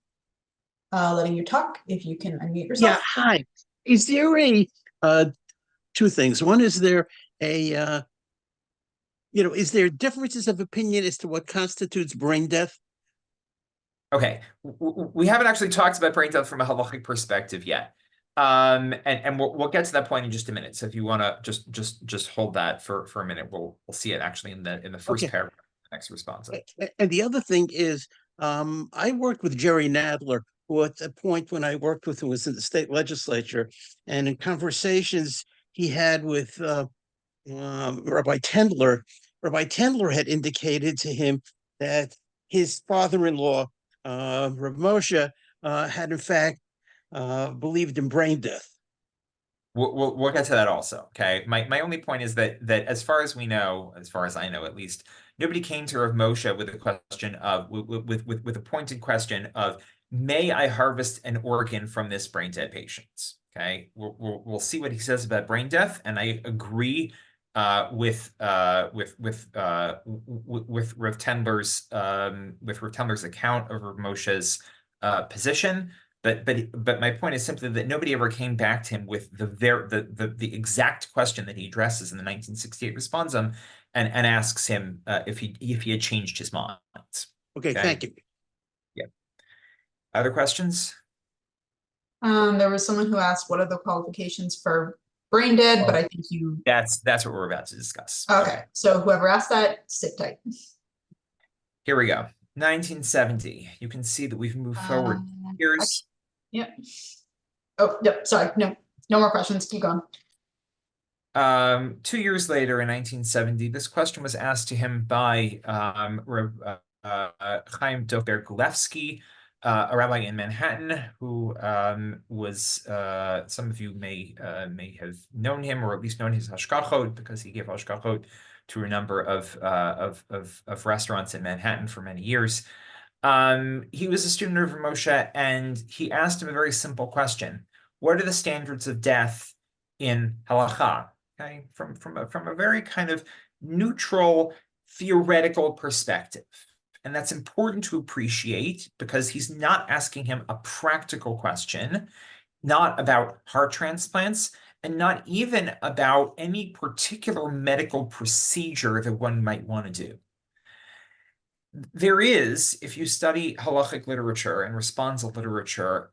letting you talk. If you can unmute yourself. Yeah, hi. Is there two things? One, is there a is there differences of opinion as to what constitutes brain death? Okay, we haven't actually talked about brain death from a halachic perspective yet, and we'll get to that point in just a minute. So if you want to just hold that for a minute, we'll see it actually in the first paragraph of the next response. And the other thing is, I worked with Jerry Nadler, who at the point when I worked with him was in the state legislature, and in conversations he had with Rabbi Tendler had indicated to him that his father-in-law, Rav Moshe, had in fact believed in brain death. We'll get to that also. Okay, my only point is that as far as we know, as far as I know at least, nobody came to Rav Moshe with a question of with a pointed question of, may I harvest an organ from this brain dead patient? Okay, we'll see what he says about brain death, and I agree with Rav Tendler's account of Rav Moshe's position. But my point is simply that nobody ever came back to him with the exact question that he addresses in the 1968 responsum, and asks him if he had changed his mind. Okay, thank you. Yeah. Other questions? There was someone who asked, what are the qualifications for brain dead? But I think you. That's what we're about to discuss. Okay, so whoever asked that, sit tight. Here we go. 1970. You can see that we've moved forward years. Yep. Oh, yep. Sorry. No more questions. Keep going. 2 years later, in 1970, this question was asked to him by Chaim Doper Gulevsky, a rabbi in Manhattan, who was some of you may have known him, or at least known his hashkachot, because he gave hashkachot to a number of restaurants in Manhattan for many years. He was a student of Moshe, and he asked him a very simple question: what are the standards of death in halakha? Okay, from a very kind of neutral theoretical perspective. And that's important to appreciate because he's not asking him a practical question, not about heart transplants, and not even about any particular medical procedure that one might want to do. There is, if you study Halakhic literature and responsa literature,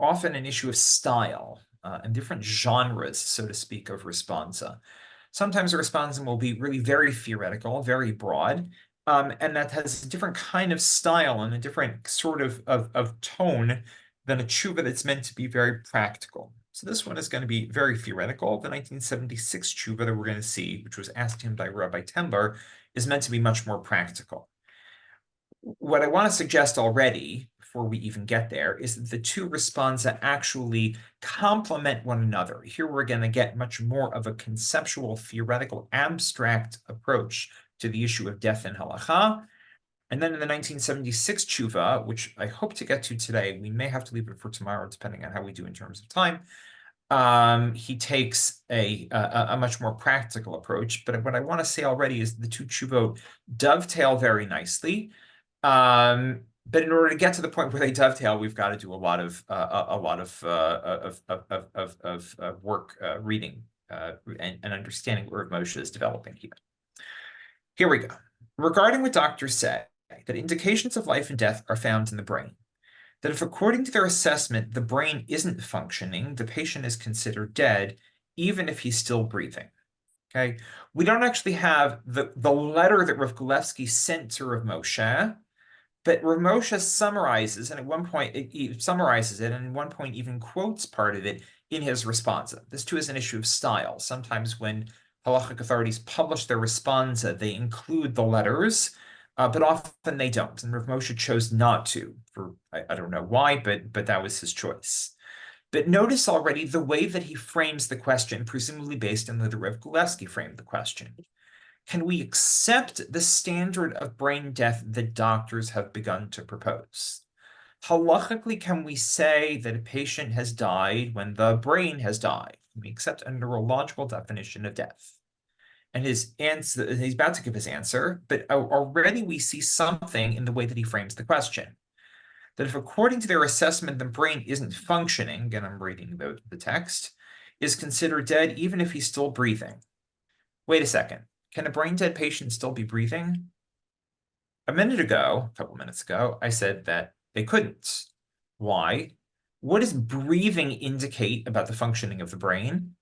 often an issue of style and different genres, so to speak, of responsa. Sometimes a responsa will be really very theoretical, very broad, and that has a different kind of style and a different sort of tone than a tshuva that's meant to be very practical. So this one is going to be very theoretical. The 1976 tshuva that we're going to see, which was asked him by Rabbi Tendler, is meant to be much more practical. What I want to suggest already, before we even get there, is that the two responsa actually complement one another. Here we're going to get much more of a conceptual, theoretical, abstract approach to the issue of death in halakha. And then in the 1976 tshuva, which I hope to get to today, we may have to leave it for tomorrow, depending on how we do in terms of time. He takes a much more practical approach. But what I want to say already is the two tshuvot dovetail very nicely. But in order to get to the point where they dovetail, we've got to do a lot of work reading and understanding where Moshe is developing here. Here we go. Regarding what doctors say, that indications of life and death are found in the brain. That if, according to their assessment, the brain isn't functioning, the patient is considered dead, even if he's still breathing. Okay, we don't actually have the letter that Rav Gulevsky sent to Rav Moshe, but Rav Moshe summarizes, and at one point he summarizes it, and at one point even quotes part of it in his responsa. This too is an issue of style. Sometimes when halachic authorities publish their responsa, they include the letters, but often they don't. And Rav Moshe chose not to, for I don't know why, but that was his choice. But notice already the way that he frames the question, presumably based on the way Rav Gulevsky framed the question. Can we accept the standard of brain death that doctors have begun to propose? Halachically, can we say that a patient has died when the brain has died? Can we accept a neurological definition of death? And his answer, he's about to give his answer, but already we see something in the way that he frames the question. That if, according to their assessment, the brain isn't functioning, again, I'm reading the text, is considered dead even if he's still breathing. Wait a second. Can a brain dead patient still be breathing? A couple minutes ago, I said that they couldn't. Why? What does breathing indicate about the functioning of the brain?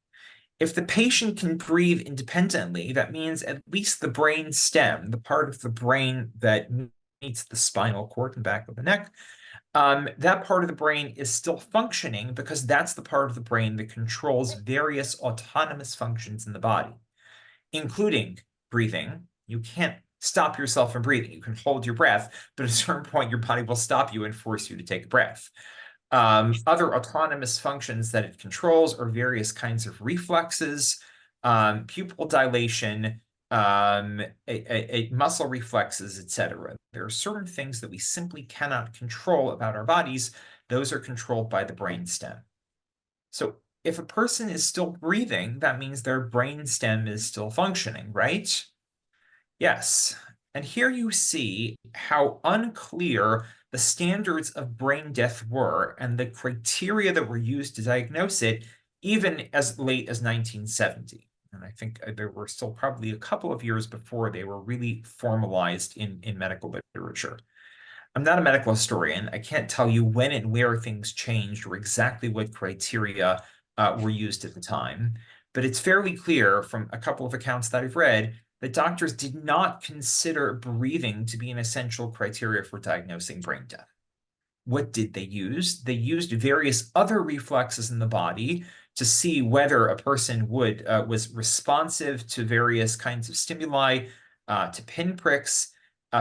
If the patient can breathe independently, that means at least the brain stem, the part of the brain that meets the spinal cord and back of the neck, that part of the brain is still functioning because that's the part of the brain that controls various autonomous functions in the body, including breathing. You can't stop yourself from breathing. You can hold your breath, but at a certain point, your body will stop you and force you to take a breath. Other autonomous functions that it controls are various kinds of reflexes, pupil dilation, muscle reflexes, etc. There are certain things that we simply cannot control about our bodies. Those are controlled by the brainstem. So if a person is still breathing, that means their brainstem is still functioning, right? Yes. And here you see how unclear the standards of brain death were and the criteria that were used to diagnose it, even as late as 1970. And I think there were still probably a couple of years before they were really formalized in medical literature. I'm not a medical historian. I can't tell you when and where things changed or exactly what criteria were used at the time. But it's fairly clear from a couple of accounts that I've read that doctors did not consider breathing to be an essential criteria for diagnosing brain death. What did they use? They used various other reflexes in the body to see whether a person was responsive to various kinds of stimuli, to pinpricks,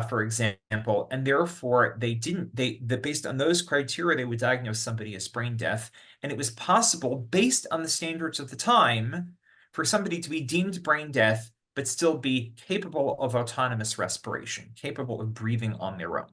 for example, and therefore based on those criteria, they would diagnose somebody as brain death. And it was possible, based on the standards of the time, for somebody to be deemed brain death, but still be capable of autonomous respiration, capable of breathing on their own.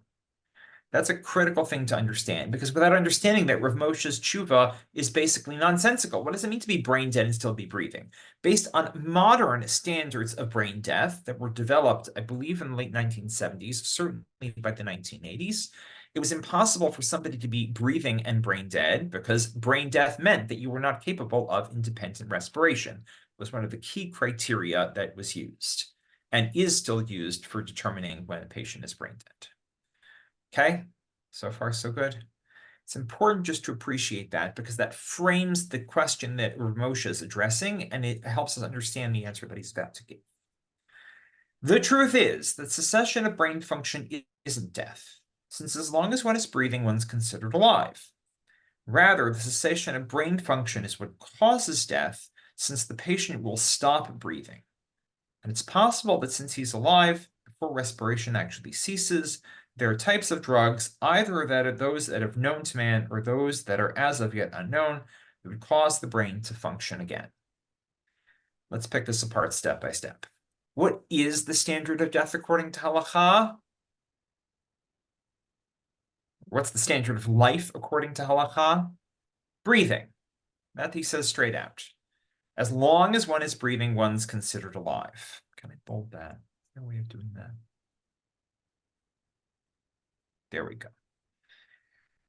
That's a critical thing to understand, because without understanding that, Rav Moshe's tshuva is basically nonsensical. What does it mean to be brain dead and still be breathing? Based on modern standards of brain death that were developed, I believe, in the late 1970s, certainly by the 1980s, it was impossible for somebody to be breathing and brain dead, because brain death meant that you were not capable of independent respiration. It was one of the key criteria that was used and is still used for determining when a patient is brain dead. Okay, so far so good. It's important just to appreciate that, because that frames the question that Rav Moshe is addressing, and it helps us understand the answer that he's about to give. The truth is that cessation of brain function isn't death, since as long as one is breathing, one's considered alive. Rather, the cessation of brain function is what causes death, since the patient will stop breathing. And it's possible that since he's alive, before respiration actually ceases, there are types of drugs, either that are those that are known to man or those that are as of yet unknown, that would cause the brain to function again. Let's pick this apart step by step. What is the standard of death according to Halakha? What's the standard of life according to Halakha? Breathing. That he says straight out. As long as one is breathing, one's considered alive. Can I bold that? Is there a way of doing that? There we go.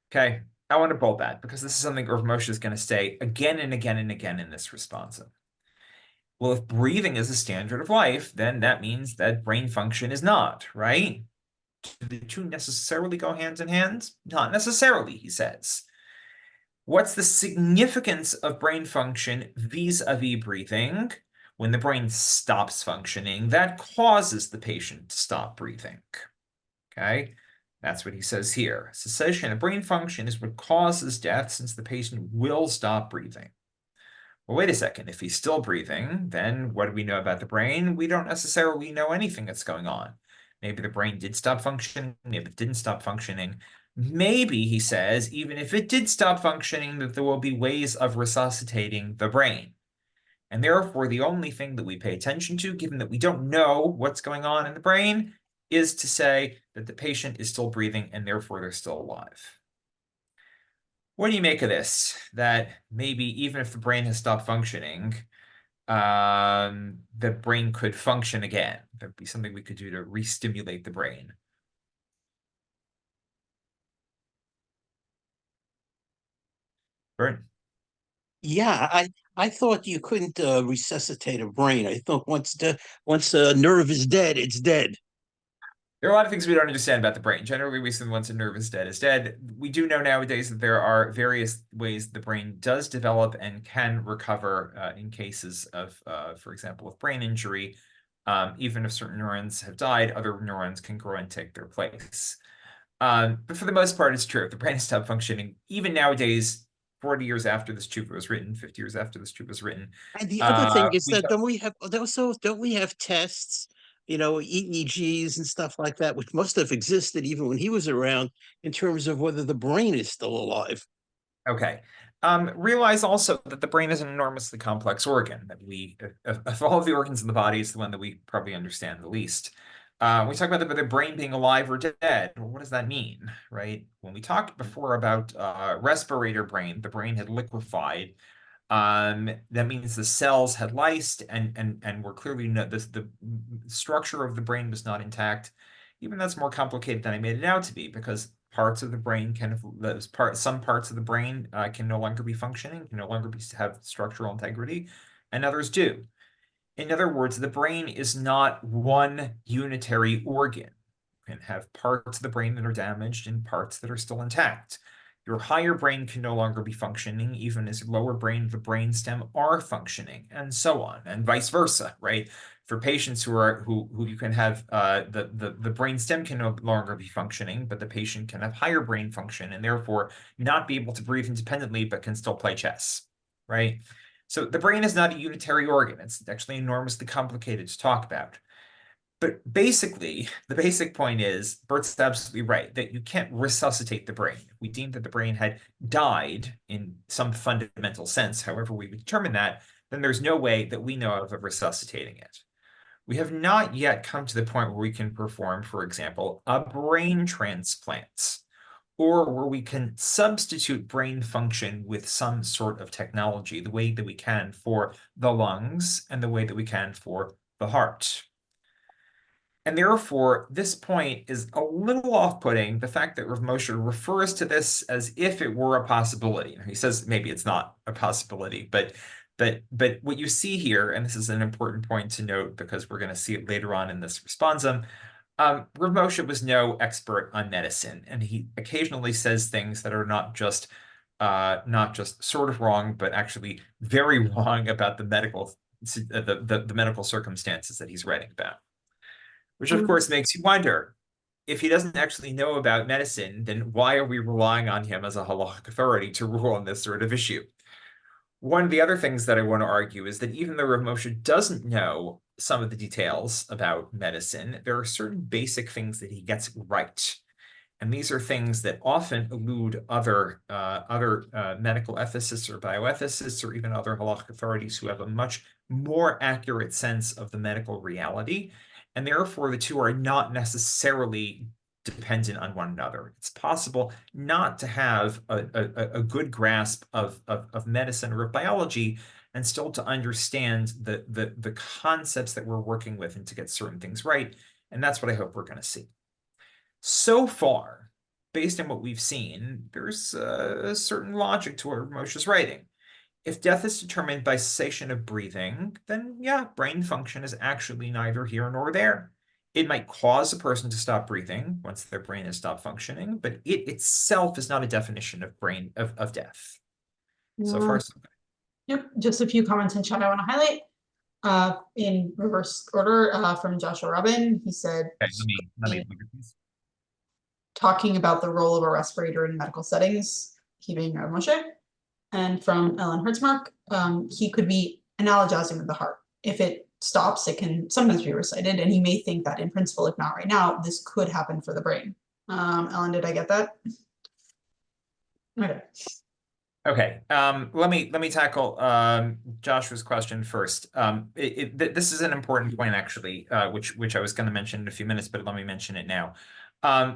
Okay, I want to bold that, because this is something Rav Moshe is going to say again and again and again in this responsa. Well, if breathing is a standard of life, then that means that brain function is not, right? Do the two necessarily go hand in hand? Not necessarily, he says. What's the significance of brain function vis-a-vis breathing? When the brain stops functioning, that causes the patient to stop breathing. Okay, that's what he says here. Cessation of brain function is what causes death, since the patient will stop breathing. Well, wait a second. If he's still breathing, then what do we know about the brain? We don't necessarily know anything that's going on. Maybe the brain did stop functioning, maybe it didn't stop functioning. Maybe, he says, even if it did stop functioning, that there will be ways of resuscitating the brain. And therefore, the only thing that we pay attention to, given that we don't know what's going on in the brain, is to say that the patient is still breathing and therefore they're still alive. What do you make of this? That maybe even if the brain has stopped functioning, the brain could function again. There'd be something we could do to re-stimulate the brain. Burn. Yeah, I thought you couldn't resuscitate a brain. I thought once a nerve is dead, it's dead. There are a lot of things we don't understand about the brain. Generally, we assume once a nerve is dead. We do know nowadays that there are various ways the brain does develop and can recover in cases of, for example, of brain injury. Even if certain neurons have died, other neurons can grow and take their place. But for the most part, it's true. If the brain has stopped functioning, even nowadays, 40 years after this tshuva was written, 50 years after this tshuva was written. And the other thing is that don't we have tests, EEGs and stuff like that, which must have existed even when he was around, in terms of whether the brain is still alive. Okay. Realize also that the brain is an enormously complex organ, that of all of the organs in the body, it's the one that we probably understand the least. We talk about the brain being alive or dead. Well, what does that mean, right? When we talked before about respirator brain, the brain had liquefied. That means the cells had lysed and were clearly the structure of the brain was not intact. Even that's more complicated than I made it out to be, because parts of the brain some parts of the brain can no longer be functioning, can no longer have structural integrity, and others do. In other words, the brain is not one unitary organ. You can have parts of the brain that are damaged and parts that are still intact. Your higher brain can no longer be functioning, even as your lower brain, the brainstem, are functioning, and so on, and vice versa, right? For patients who you can have the brainstem can no longer be functioning, but the patient can have higher brain function and therefore not be able to breathe independently, but can still play chess, right? So the brain is not a unitary organ. It's actually enormously complicated to talk about. But basically, the basic point is, Bert's absolutely right, that you can't resuscitate the brain. If we deemed that the brain had died in some fundamental sense, however we would determine that, then there's no way that we know of resuscitating it. We have not yet come to the point where we can perform, for example, a brain transplant. or where we can substitute brain function with some sort of technology, the way that we can for the lungs and the way that we can for the heart. And therefore, this point is a little off-putting, the fact that Rav Moshe refers to this as if it were a possibility. He says maybe it's not a possibility, but what you see here, and this is an important point to note because we're going to see it later on in this responsum, Rav Moshe was no expert on medicine, and he occasionally says things that are not just sort of wrong, but actually very wrong about the medical circumstances that he's writing about. Which of course makes you wonder, if he doesn't actually know about medicine, then why are we relying on him as a halakhic authority to rule on this sort of issue? One of the other things that I want to argue is that even though Rav Moshe doesn't know some of the details about medicine, there are certain basic things that he gets right. And these are things that often elude other medical ethicists or bioethicists or even other halakhic authorities who have a much more accurate sense of the medical reality. And therefore, the two are not necessarily dependent on one another. It's possible not to have a good grasp of medicine or of biology and still to understand the concepts that we're working with and to get certain things right. And that's what I hope we're going to see. So far, based on what we've seen, there's a certain logic to what Moshe's writing. If death is determined by cessation of breathing, then yeah, brain function is actually neither here nor there. It might cause a person to stop breathing once their brain has stopped functioning, but it itself is not a definition of death. So far, so good. Yep, just a few comments in chat I want to highlight. In reverse order, from Joshua Robin, he said, Okay, let me look at these. Talking about the role of a respirator in medical settings, he being Rav Moshe. And from Ellen Hertzmark, he could be analogizing with the heart. If it stops, it can sometimes be recited, and he may think that in principle, if not right now, this could happen for the brain. Ellen, did I get that? Okay. Okay, let me tackle Joshua's question first. This is an important point, actually, which I was going to mention in a few minutes, but let me mention it now.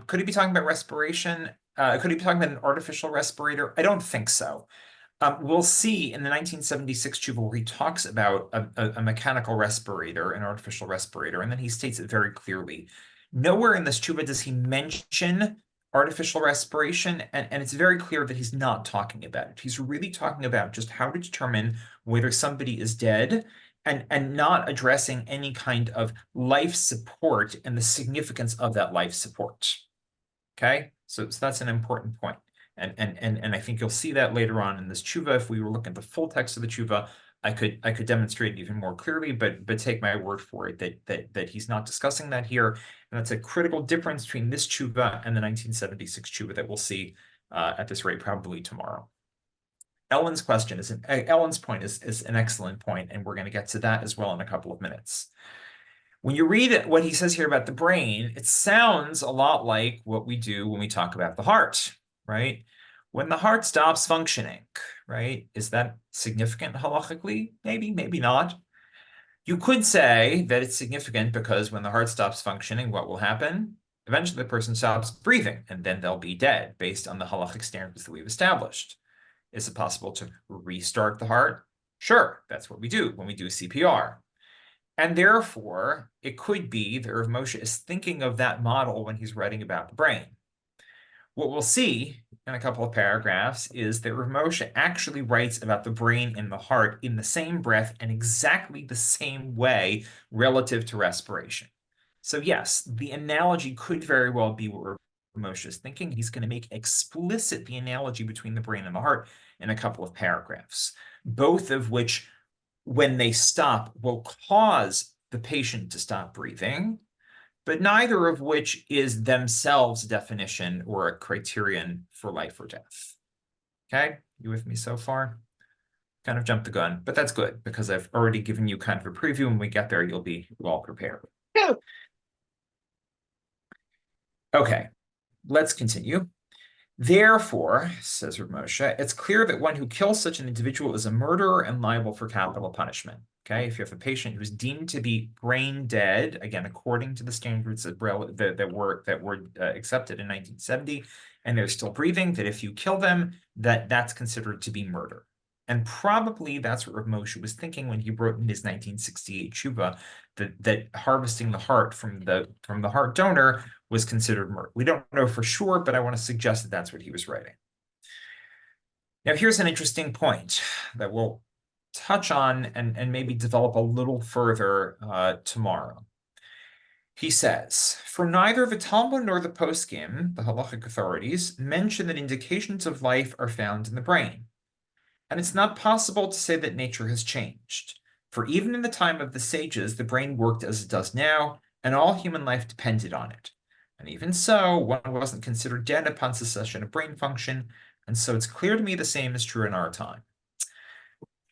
Could he be talking about respiration? Could he be talking about an artificial respirator? I don't think so. We'll see in the 1976 tshuva where he talks about a mechanical respirator, an artificial respirator, and then he states it very clearly. Nowhere in this tshuva does he mention artificial respiration, and it's very clear that he's not talking about it. He's really talking about just how to determine whether somebody is dead and not addressing any kind of life support and the significance of that life support. Okay, so that's an important point. And I think you'll see that later on in this tshuva. If we were looking at the full text of the tshuva, I could demonstrate it even more clearly, but take my word for it that he's not discussing that here. And that's a critical difference between this tshuva and the 1976 tshuva that we'll see at this rate probably tomorrow. Ellen's point is an excellent point, and we're going to get to that as well in a couple of minutes. When you read what he says here about the brain, it sounds a lot like what we do when we talk about the heart, right? When the heart stops functioning, right? Is that significant halachically? Maybe, maybe not. You could say that it's significant because when the heart stops functioning, what will happen? Eventually the person stops breathing and then they'll be dead based on the halakhic standards that we've established. Is it possible to restart the heart? Sure, that's what we do when we do CPR. And therefore, it could be that Rav Moshe is thinking of that model when he's writing about the brain. What we'll see in a couple of paragraphs is that Rav Moshe actually writes about the brain and the heart in the same breath and exactly the same way relative to respiration. So yes, the analogy could very well be what Rav Moshe is thinking. He's going to make explicit the analogy between the brain and the heart in a couple of paragraphs, both of which, when they stop, will cause the patient to stop breathing, but neither of which is themselves a definition or a criterion for life or death. Okay, you with me so far? Kind of jumped the gun, but that's good because I've already given you kind of a preview. When we get there, you'll be well prepared. Okay, let's continue. Therefore, says Rav Moshe, it's clear that one who kills such an individual is a murderer and liable for capital punishment. Okay, if you have a patient who's deemed to be brain dead, again, according to the standards that were accepted in 1970, and they're still breathing, that if you kill them, that's considered to be murder. And probably that's what Rav Moshe was thinking when he wrote in his 1968 tshuva that harvesting the heart from the heart donor was considered murder. We don't know for sure, but I want to suggest that that's what he was writing. Now, here's an interesting point that we'll touch on and maybe develop a little further tomorrow. He says, for neither the Talmud nor the poskim, the Halakhic authorities, mention that indications of life are found in the brain. And it's not possible to say that nature has changed. For even in the time of the sages, the brain worked as it does now, and all human life depended on it. And even so, one wasn't considered dead upon cessation of brain function, and so it's clear to me the same is true in our time.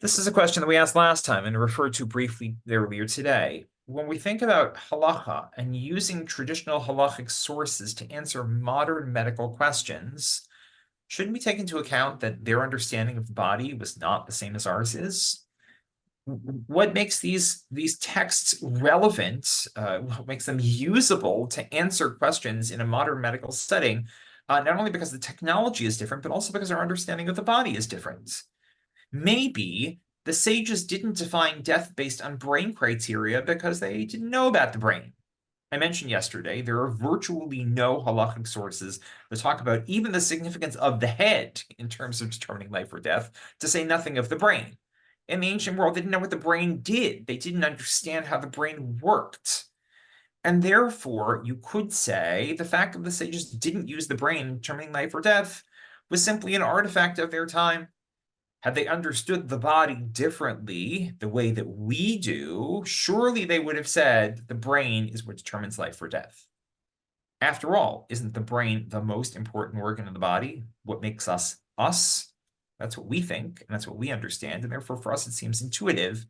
This is a question that we asked last time and referred to briefly earlier today. When we think about halacha and using traditional halachic sources to answer modern medical questions, shouldn't we take into account that their understanding of the body was not the same as ours is? What makes these texts relevant, what makes them usable to answer questions in a modern medical setting, not only because the technology is different, but also because our understanding of the body is different. Maybe the sages didn't define death based on brain criteria because they didn't know about the brain. I mentioned yesterday, there are virtually no halachic sources that talk about even the significance of the head in terms of determining life or death, to say nothing of the brain. In the ancient world, they didn't know what the brain did. They didn't understand how the brain worked. And therefore, you could say the fact that the sages didn't use the brain in determining life or death was simply an artifact of their time. Had they understood the body differently, the way that we do, surely they would have said the brain is what determines life or death. After all, isn't the brain the most important organ in the body? What makes us us? That's what we think, and that's what we understand, and therefore for us it seems intuitive.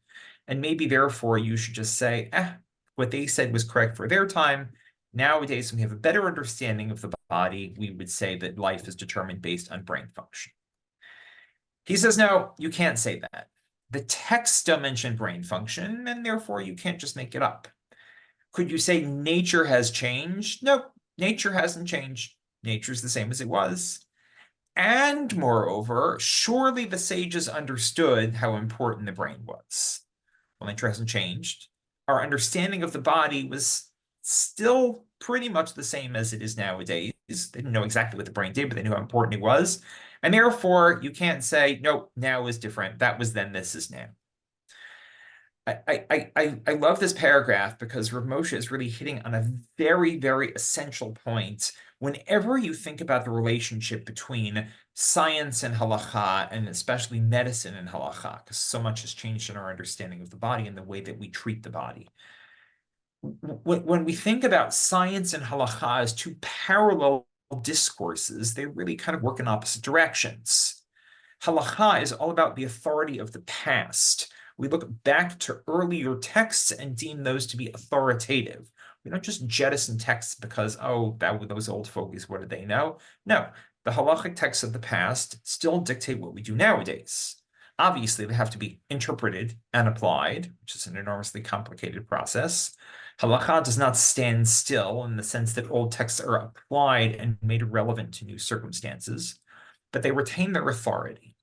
And maybe therefore you should just say, what they said was correct for their time. Nowadays, when we have a better understanding of the body, we would say that life is determined based on brain function. He says, no, you can't say that. The text still mentioned brain function, and therefore you can't just make it up. Could you say nature has changed? No, nature hasn't changed. Nature's the same as it was. And moreover, surely the sages understood how important the brain was. Well, nature hasn't changed. Our understanding of the body was still pretty much the same as it is nowadays. They didn't know exactly what the brain did, but they knew how important it was. And therefore, you can't say, no, now is different. That was then, this is now. I love this paragraph because Rav Moshe is really hitting on a very, very essential point. Whenever you think about the relationship between science and halacha, and especially medicine and halacha, because so much has changed in our understanding of the body and the way that we treat the body. When we think about science and halacha as two parallel discourses, they really kind of work in opposite directions. Halakha is all about the authority of the past. We look back to earlier texts and deem those to be authoritative. We don't just jettison texts because, oh, those old fogies, what did they know? No, the halachic texts of the past still dictate what we do nowadays. Obviously, they have to be interpreted and applied, which is an enormously complicated process. Halakha does not stand still in the sense that old texts are applied and made relevant to new circumstances, but they retain their authority.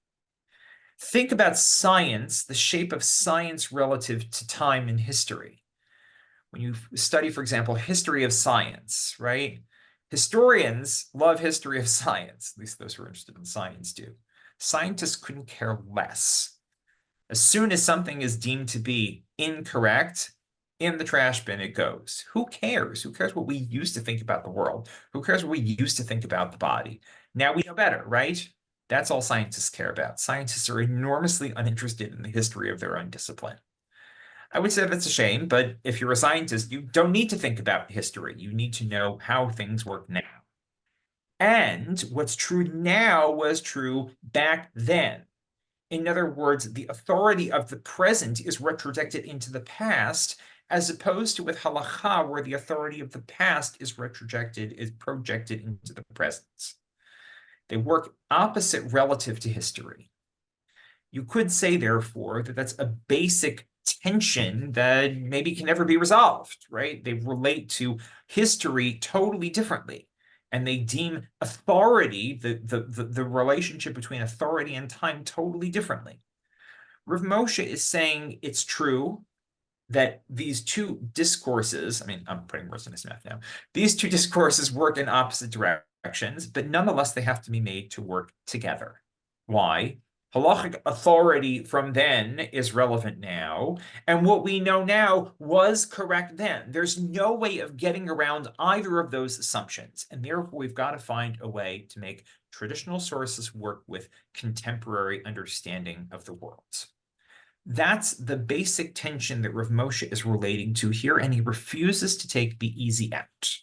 Think about science, the shape of science relative to time and history. When you study, for example, history of science, right? Historians love history of science, at least those who are interested in science do. Scientists couldn't care less. As soon as something is deemed to be incorrect, in the trash bin it goes. Who cares? Who cares what we used to think about the world? Who cares what we used to think about the body? Now we know better, right? That's all scientists care about. Scientists are enormously uninterested in the history of their own discipline. I would say that's a shame, but if you're a scientist, you don't need to think about history. You need to know how things work now. And what's true now was true back then. In other words, the authority of the present is retrojected into the past, as opposed to with halakha, where the authority of the past is projected into the present. They work opposite relative to history. You could say, therefore, that that's a basic tension that maybe can never be resolved, right? They relate to history totally differently. And they deem authority, the relationship between authority and time totally differently. Rav Moshe is saying it's true that these two discourses, I mean, I'm putting words in his mouth now, these two discourses work in opposite directions, but nonetheless, they have to be made to work together. Why? Halakhic authority from then is relevant now, and what we know now was correct then. There's no way of getting around either of those assumptions, and therefore we've got to find a way to make traditional sources work with contemporary understanding of the world. That's the basic tension that Rav Moshe is relating to here, and he refuses to take the easy out.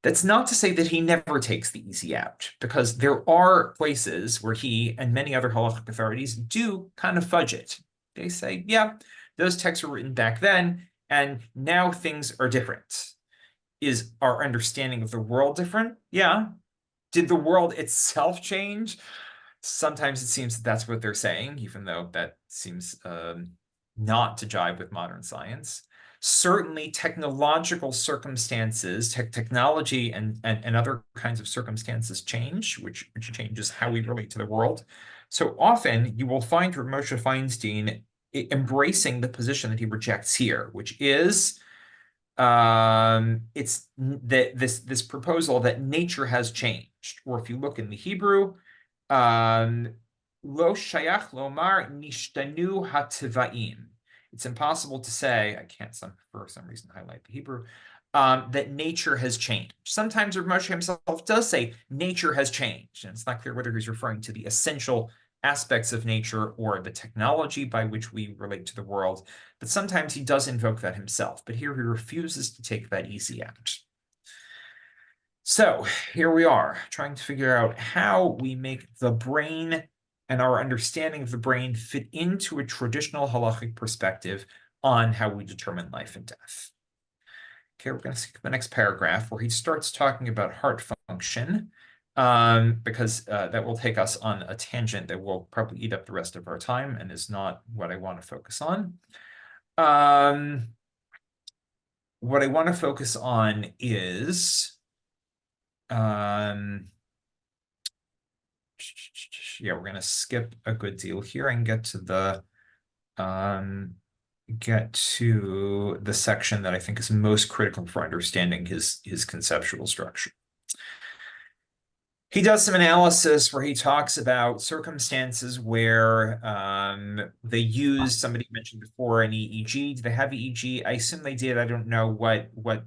That's not to say that he never takes the easy out, because there are places where he and many other halachic authorities do kind of fudge it. They say, yeah, those texts were written back then, and now things are different. Is our understanding of the world different? Yeah. Did the world itself change? Sometimes it seems that that's what they're saying, even though that seems not to jive with modern science. Certainly technological circumstances, technology and other kinds of circumstances change, which changes how we relate to the world. So often you will find Rav Moshe Feinstein embracing the position that he rejects here, which is it's that this proposal that nature has changed, or if you look in the Hebrew, lo shayach lomar nishtanu hatvaim. It's impossible to say, I can't for some reason highlight the Hebrew, that nature has changed. Sometimes Rav Moshe himself does say nature has changed, and it's not clear whether he's referring to the essential aspects of nature or the technology by which we relate to the world, but sometimes he does invoke that himself, but here he refuses to take that easy out. So here we are, trying to figure out how we make the brain and our understanding of the brain fit into a traditional halachic perspective on how we determine life and death. Okay, we're going to skip the next paragraph where he starts talking about heart function, because that will take us on a tangent that will probably eat up the rest of our time and is not what I want to focus on. What I want to focus on is, yeah, we're going to skip a good deal here and get to the section that I think is most critical for understanding his conceptual structure. He does some analysis where he talks about circumstances where they used, somebody mentioned before, an EEG. Did they have EEG? I assume they did. I don't know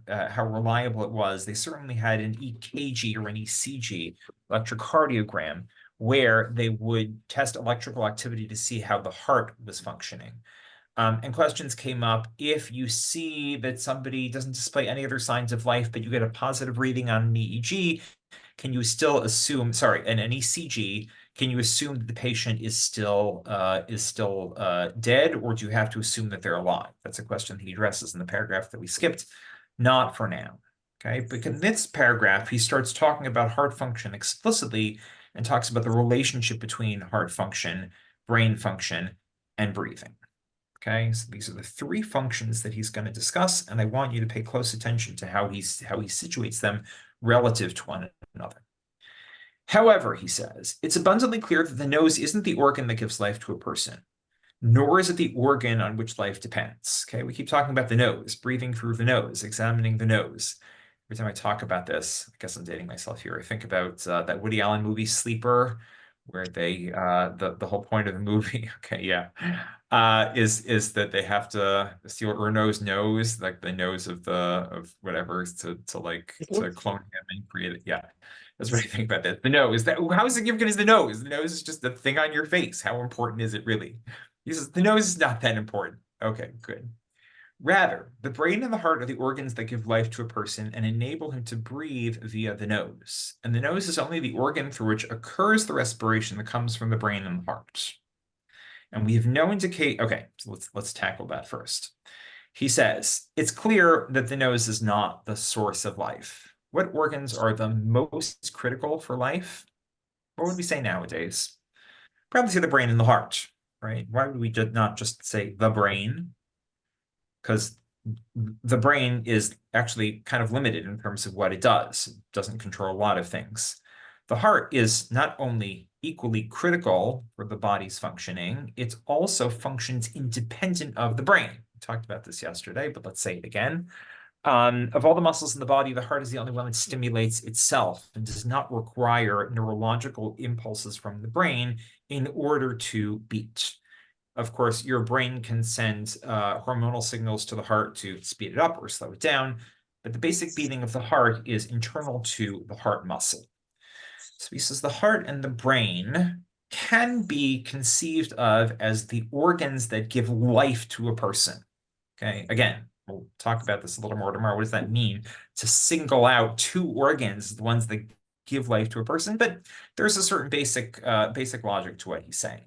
how reliable it was. They certainly had an EKG or an ECG, electrocardiogram, where they would test electrical activity to see how the heart was functioning. And questions came up, if you see that somebody doesn't display any other signs of life, but you get a positive reading on an EEG, can you still assume, an ECG, can you assume that the patient is still dead, or do you have to assume that they're alive? That's a question that he addresses in the paragraph that we skipped, not for now. Okay, but in this paragraph, he starts talking about heart function explicitly and talks about the relationship between heart function, brain function, and breathing. Okay, so these are the three functions that he's going to discuss, and I want you to pay close attention to how he situates them relative to one another. However, he says, it's abundantly clear that the nose isn't the organ that gives life to a person, nor is it the organ on which life depends. Okay, we keep talking about the nose, breathing through the nose, examining the nose. Every time I talk about this, I guess I'm dating myself here, I think about that Woody Allen movie Sleeper, where they the whole point of the movie, okay, yeah, is that they have to steal Erno's nose, like the nose of whatever, to clone him and create it. Yeah, that's what I think about that. The nose, how significant is the nose? The nose is just the thing on your face. How important is it really? He says the nose is not that important. Okay, good. Rather, the brain and the heart are the organs that give life to a person and enable him to breathe via the nose. And the nose is only the organ through which occurs the respiration that comes from the brain and the heart. And we have no indication. Okay, so let's tackle that first. He says, it's clear that the nose is not the source of life. What organs are the most critical for life? What would we say nowadays? Probably say the brain and the heart, right? Why would we not just say the brain? Because the brain is actually kind of limited in terms of what it does. It doesn't control a lot of things. The heart is not only equally critical for the body's functioning, it also functions independent of the brain. We talked about this yesterday, but let's say it again. Of all the muscles in the body, the heart is the only one that stimulates itself and does not require neurological impulses from the brain in order to beat. Of course, your brain can send hormonal signals to the heart to speed it up or slow it down, but the basic beating of the heart is internal to the heart muscle. So he says the heart and the brain can be conceived of as the organs that give life to a person. Okay, again, we'll talk about this a little more tomorrow. What does that mean to single out two organs, the ones that give life to a person? But there's a certain basic logic to what he's saying.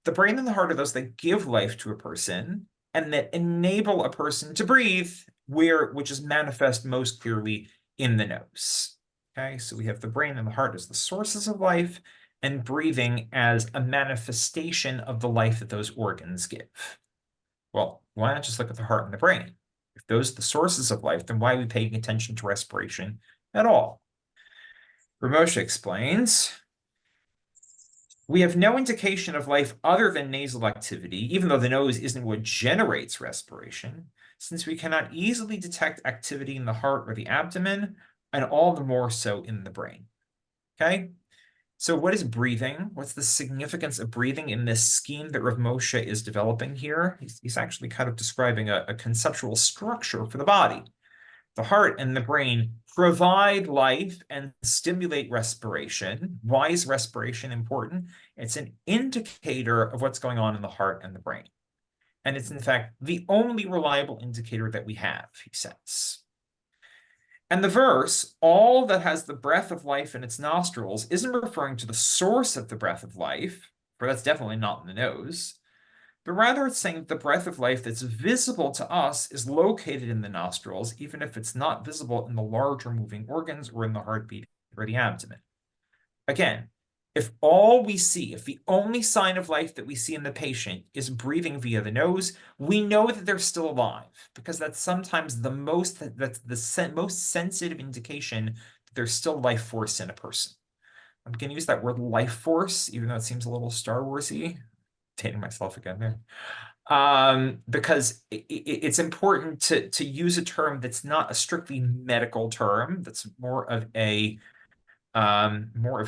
The brain and the heart are those that give life to a person and that enable a person to breathe, which is manifest most clearly in the nose. Okay, so we have the brain and the heart as the sources of life, and breathing as a manifestation of the life that those organs give. Well, why not just look at the heart and the brain? If those are the sources of life, then why are we paying attention to respiration at all? Ramosha explains, we have no indication of life other than nasal activity, even though the nose isn't what generates respiration, since we cannot easily detect activity in the heart or the abdomen, and all the more so in the brain. Okay? So what is breathing? What's the significance of breathing in this scheme that Rav Moshe is developing here? He's actually kind of describing a conceptual structure for the body. The heart and the brain provide life and stimulate respiration. Why is respiration important? It's an indicator of what's going on in the heart and the brain. And it's in fact the only reliable indicator that we have, he says. And the verse, all that has the breath of life in its nostrils, isn't referring to the source of the breath of life, for that's definitely not in the nose, but rather it's saying that the breath of life that's visible to us is located in the nostrils, even if it's not visible in the larger moving organs or in the heartbeat or the abdomen. Again, if the only sign of life that we see in the patient is breathing via the nose, we know that they're still alive, because that's sometimes the most sensitive indication that there's still life force in a person. I'm going to use that word life force, even though it seems a little Star Wars-y. Dating myself again there. Because it's important to use a term that's not a strictly medical term, that's more of an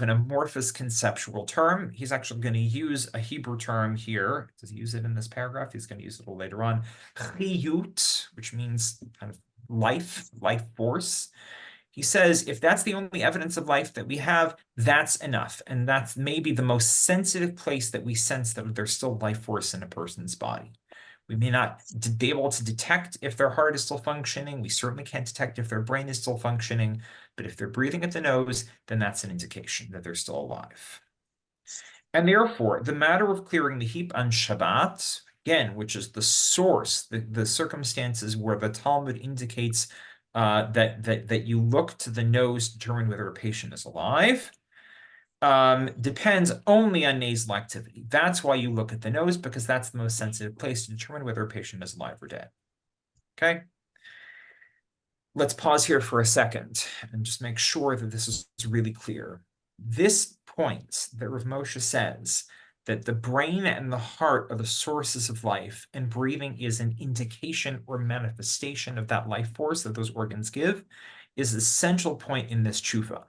amorphous conceptual term. He's actually going to use a Hebrew term here. Does he use it in this paragraph? He's going to use it a little later on. Chiyut, which means kind of life force. He says, if that's the only evidence of life that we have, that's enough. And that's maybe the most sensitive place that we sense that there's still life force in a person's body. We may not be able to detect if their heart is still functioning. We certainly can't detect if their brain is still functioning. But if they're breathing at the nose, then that's an indication that they're still alive. And therefore, the matter of clearing the heap on Shabbat, again, which is the source, the circumstances where the Talmud indicates that you look to the nose to determine whether a patient is alive, depends only on nasal activity. That's why you look at the nose, because that's the most sensitive place to determine whether a patient is alive or dead. Okay? Let's pause here for a second and just make sure that this is really clear. This point that Rav Moshe says that the brain and the heart are the sources of life, and breathing is an indication or manifestation of that life force that those organs give, is a central point in this tshuva.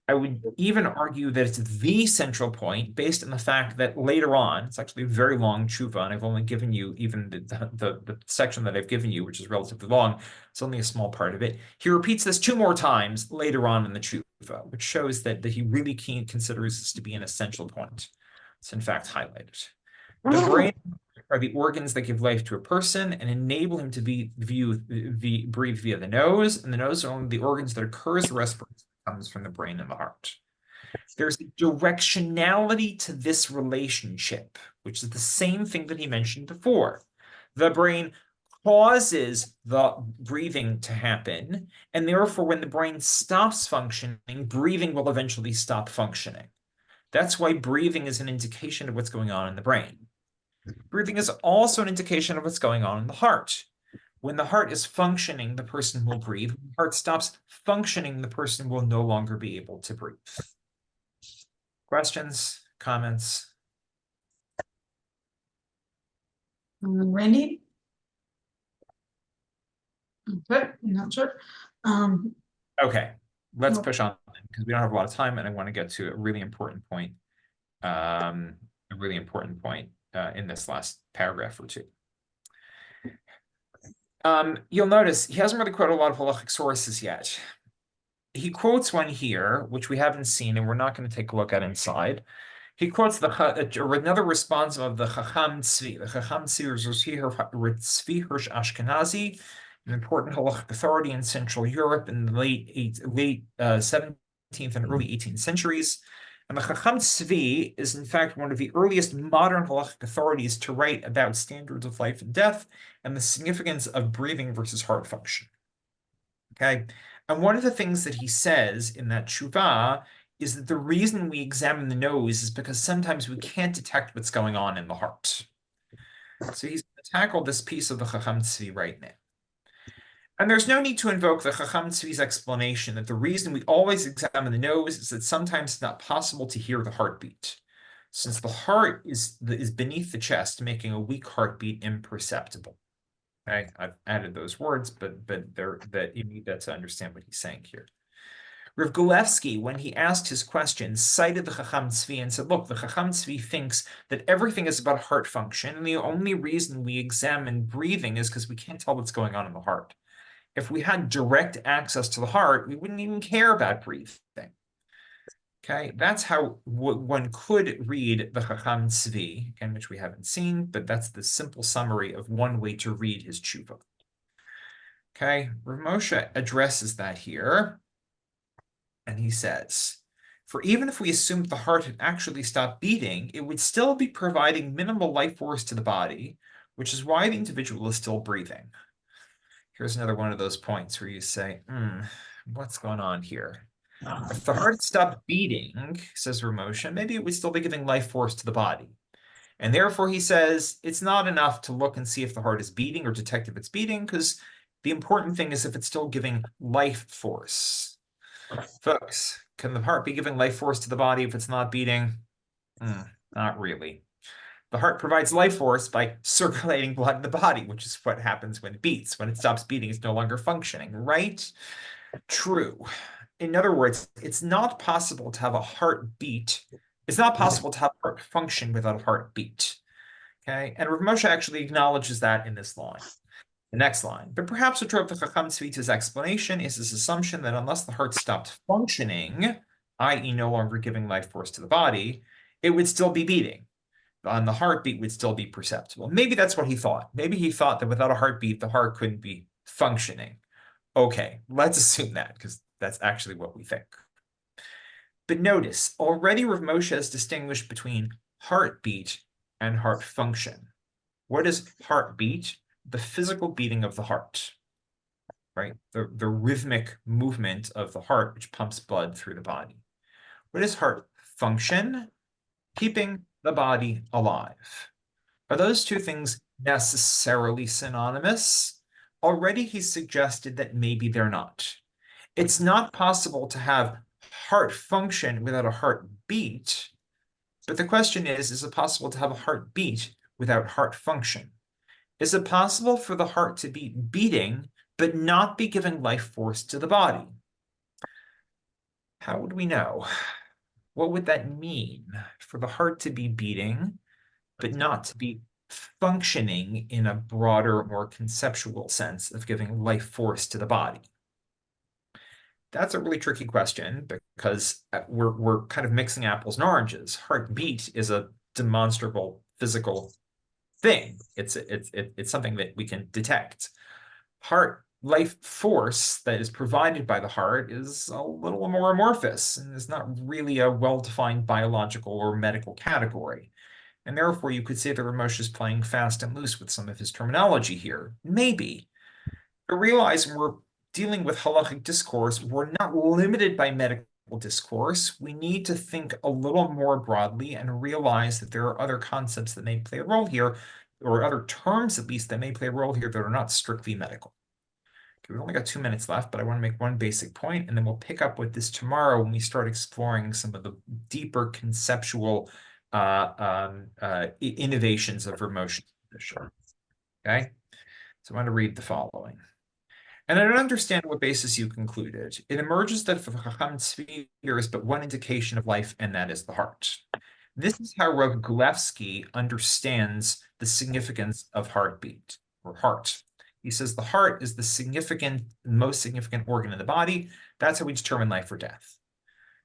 I would even argue that it's the central point based on the fact that later on, it's actually a very long tshuva, and I've only given you even the section that I've given you, which is relatively long. It's only a small part of it. He repeats this 2 more times later on in the tshuva, which shows that he really considers this to be an essential point. It's in fact highlighted. The brain are the organs that give life to a person and enable him to breathe via the nose, and the nose are only the organs that occurs the respiration comes from the brain and the heart. There's a directionality to this relationship, which is the same thing that he mentioned before. The brain causes the breathing to happen, and therefore when the brain stops functioning, breathing will eventually stop functioning. That's why breathing is an indication of what's going on in the brain. Breathing is also an indication of what's going on in the heart. When the heart is functioning, the person will breathe. When the heart stops functioning, the person will no longer be able to breathe. Questions, comments? Randy? Okay, I'm not sure. Okay, let's Nope. push on because we don't have a lot of time and I want to get to a really important point. In this last paragraph or two. You'll notice he hasn't really quoted a lot of halachic sources yet. He quotes one here, which we haven't seen, and we're not going to take a look at inside. He quotes another response of the Chacham Tzvi. The Chacham Tzvi is Tzvi Hirsch Ashkenazi, an important halachic authority in Central Europe in the late 17th and early 18th centuries. And the Chacham Tzvi is, in fact, one of the earliest modern halachic authorities to write about standards of life and death and the significance of breathing versus heart function. Okay, and one of the things that he says in that tshuva is that the reason we examine the nose is because sometimes we can't detect what's going on in the heart. So he's going to tackle this piece of the Chacham Tzvi right now. And there's no need to invoke the Chacham Tzvi's explanation that the reason we always examine the nose is that sometimes it's not possible to hear the heartbeat, since the heart is beneath the chest, making a weak heartbeat imperceptible. Okay, I've added those words, but you need that to understand what he's saying here. Rav Gulevsky, when he asked his question, cited the Chacham Tzvi and said, look, the Chacham Tzvi thinks that everything is about heart function, and the only reason we examine breathing is because we can't tell what's going on in the heart. If we had direct access to the heart, we wouldn't even care about breathing. Okay, that's how one could read the Chacham Tzvi, again, which we haven't seen, but that's the simple summary of one way to read his tshuva. Okay, Rav Moshe addresses that here, and he says, for even if we assumed the heart had actually stopped beating, it would still be providing minimal life force to the body, which is why the individual is still breathing. Here's another one of those points where you say, what's going on here? If the heart stopped beating, says Ramosha, maybe it would still be giving life force to the body. And therefore, he says, it's not enough to look and see if the heart is beating or detect if it's beating, because the important thing is if it's still giving life force. Folks, can the heart be giving life force to the body if it's not beating? Not really. The heart provides life force by circulating blood in the body, which is what happens when it beats. When it stops beating, it's no longer functioning, right? True. In other words, it's not possible to have a heartbeat. It's not possible to have heart function without a heartbeat. Okay, and Rav Moshe actually acknowledges that in this line. The next line. But perhaps what drove the Chacham Tzvi to his explanation is his assumption that unless the heart stopped functioning, i.e. no longer giving life force to the body, it would still be beating. And the heartbeat would still be perceptible. Maybe that's what he thought. Maybe he thought that without a heartbeat, the heart couldn't be functioning. Okay, let's assume that, because that's actually what we think. But notice, already Rav Moshe has distinguished between heartbeat and heart function. What is heartbeat? The physical beating of the heart, right? The rhythmic movement of the heart, which pumps blood through the body. What is heart function? Keeping the body alive. Are those two things necessarily synonymous? Already he's suggested that maybe they're not. It's not possible to have heart function without a heartbeat, but the question is it possible to have a heartbeat without heart function? Is it possible for the heart to be beating, but not be giving life force to the body? How would we know? What would that mean for the heart to be beating, but not to be functioning in a broader, more conceptual sense of giving life force to the body? That's a really tricky question because we're kind of mixing apples and oranges. Heartbeat is a demonstrable physical thing. It's something that we can detect. Heart life force that is provided by the heart is a little more amorphous and is not really a well-defined biological or medical category. And therefore, you could say that Ramosh is playing fast and loose with some of his terminology here. Maybe. But realize when we're dealing with halakhic discourse, we're not limited by medical discourse, we need to think a little more broadly and realize that there are other concepts that may play a role here, or other terms at least that may play a role here that are not strictly medical. Okay, we've only got 2 minutes left, but I want to make one basic point, and then we'll pick up with this tomorrow when we start exploring some of the deeper conceptual innovations of Ramosha's position. Okay, so I want to read the following. And I don't understand what basis you concluded. It emerges that for Chacham Tzvi, there is but one indication of life, and that is the heart. This is how Rav Gulevsky understands the significance of heartbeat, or heart. He says the heart is the most significant organ in the body. That's how we determine life or death.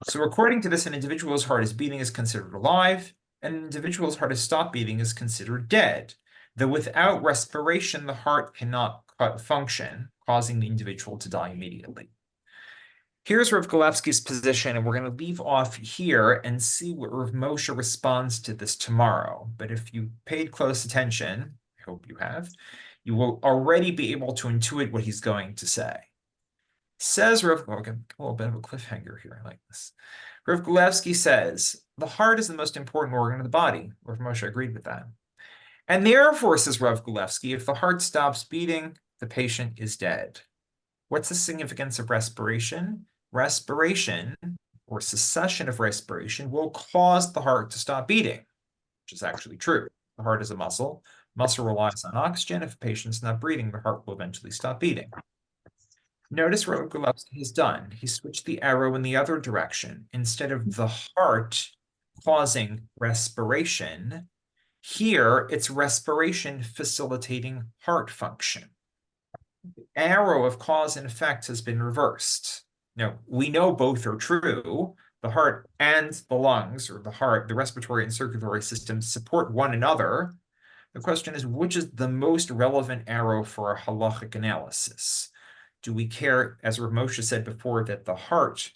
So according to this, an individual's heart is beating is considered alive, and an individual's heart has stopped beating is considered dead. Though without respiration, the heart cannot function, causing the individual to die immediately. Here's Rav Gulevsky's position, and we're going to leave off here and see what Rav Moshe responds to this tomorrow. But if you paid close attention, I hope you have, you will already be able to intuit what he's going to say. Says Rav, okay, a little bit of a cliffhanger here, I like this. Rav Gulevsky says, the heart is the most important organ of the body. Rav Moshe agreed with that. And therefore, says Rav Gulevsky, if the heart stops beating, the patient is dead. What's the significance of respiration? Respiration, or cessation of respiration, will cause the heart to stop beating, which is actually true. The heart is a muscle. Muscle relies on oxygen. If a patient's not breathing, the heart will eventually stop beating. Notice what Gulevsky has done. He switched the arrow in the other direction. Instead of the heart causing respiration, here it's respiration facilitating heart function. The arrow of cause and effect has been reversed. Now, we know both are true. The heart and the lungs, or the heart, the respiratory and circulatory systems support one another. The question is, which is the most relevant arrow for a halachic analysis? Do we care, as Rav Moshe said before, that the heart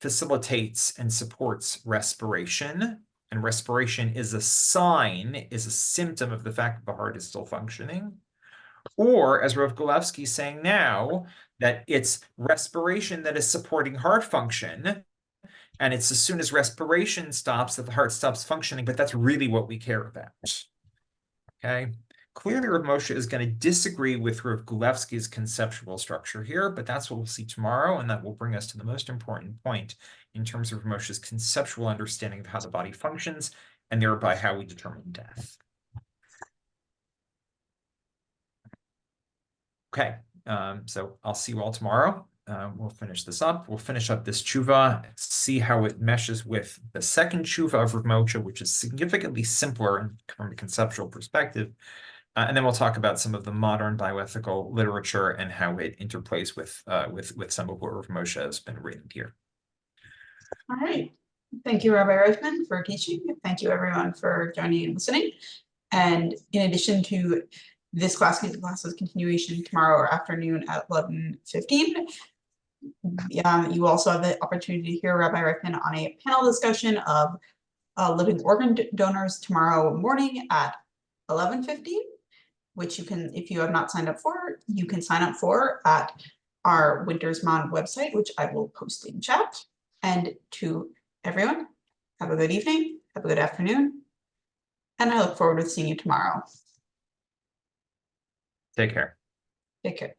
facilitates and supports respiration, and respiration is a sign, is a symptom of the fact that the heart is still functioning? Or, as Rav Gulevsky is saying now, that it's respiration that is supporting heart function, and it's as soon as respiration stops that the heart stops functioning, but that's really what we care about. Okay? Clearly, Rav Moshe is going to disagree with Rav Gulevsky's conceptual structure here, but that's what we'll see tomorrow, and that will bring us to the most important point in terms of Rav Moshe's conceptual understanding of how the body functions, and thereby how we determine death. Okay, so I'll see you all tomorrow. We'll finish this up. We'll finish up this tshuva, see how it meshes with the second tshuva of Rav Moshe, which is significantly simpler from a conceptual perspective. And then we'll talk about some of the modern bioethical literature and how it interplays with some of what Rav Moshe has been written here. All right. Thank you, Rabbi Reifman, for teaching. Thank you, everyone, for joining and listening. And in addition to this class's continuation tomorrow afternoon at 11:15, you also have the opportunity to hear Rabbi Reifman on a panel discussion of living organ donors tomorrow morning at 11:15. Which you can, if you have not signed up for, you can sign up for at our Wintersmond website, which I will post in chat. And to everyone, have a good evening, have a good afternoon, and I look forward to seeing you tomorrow. Take care. Take care.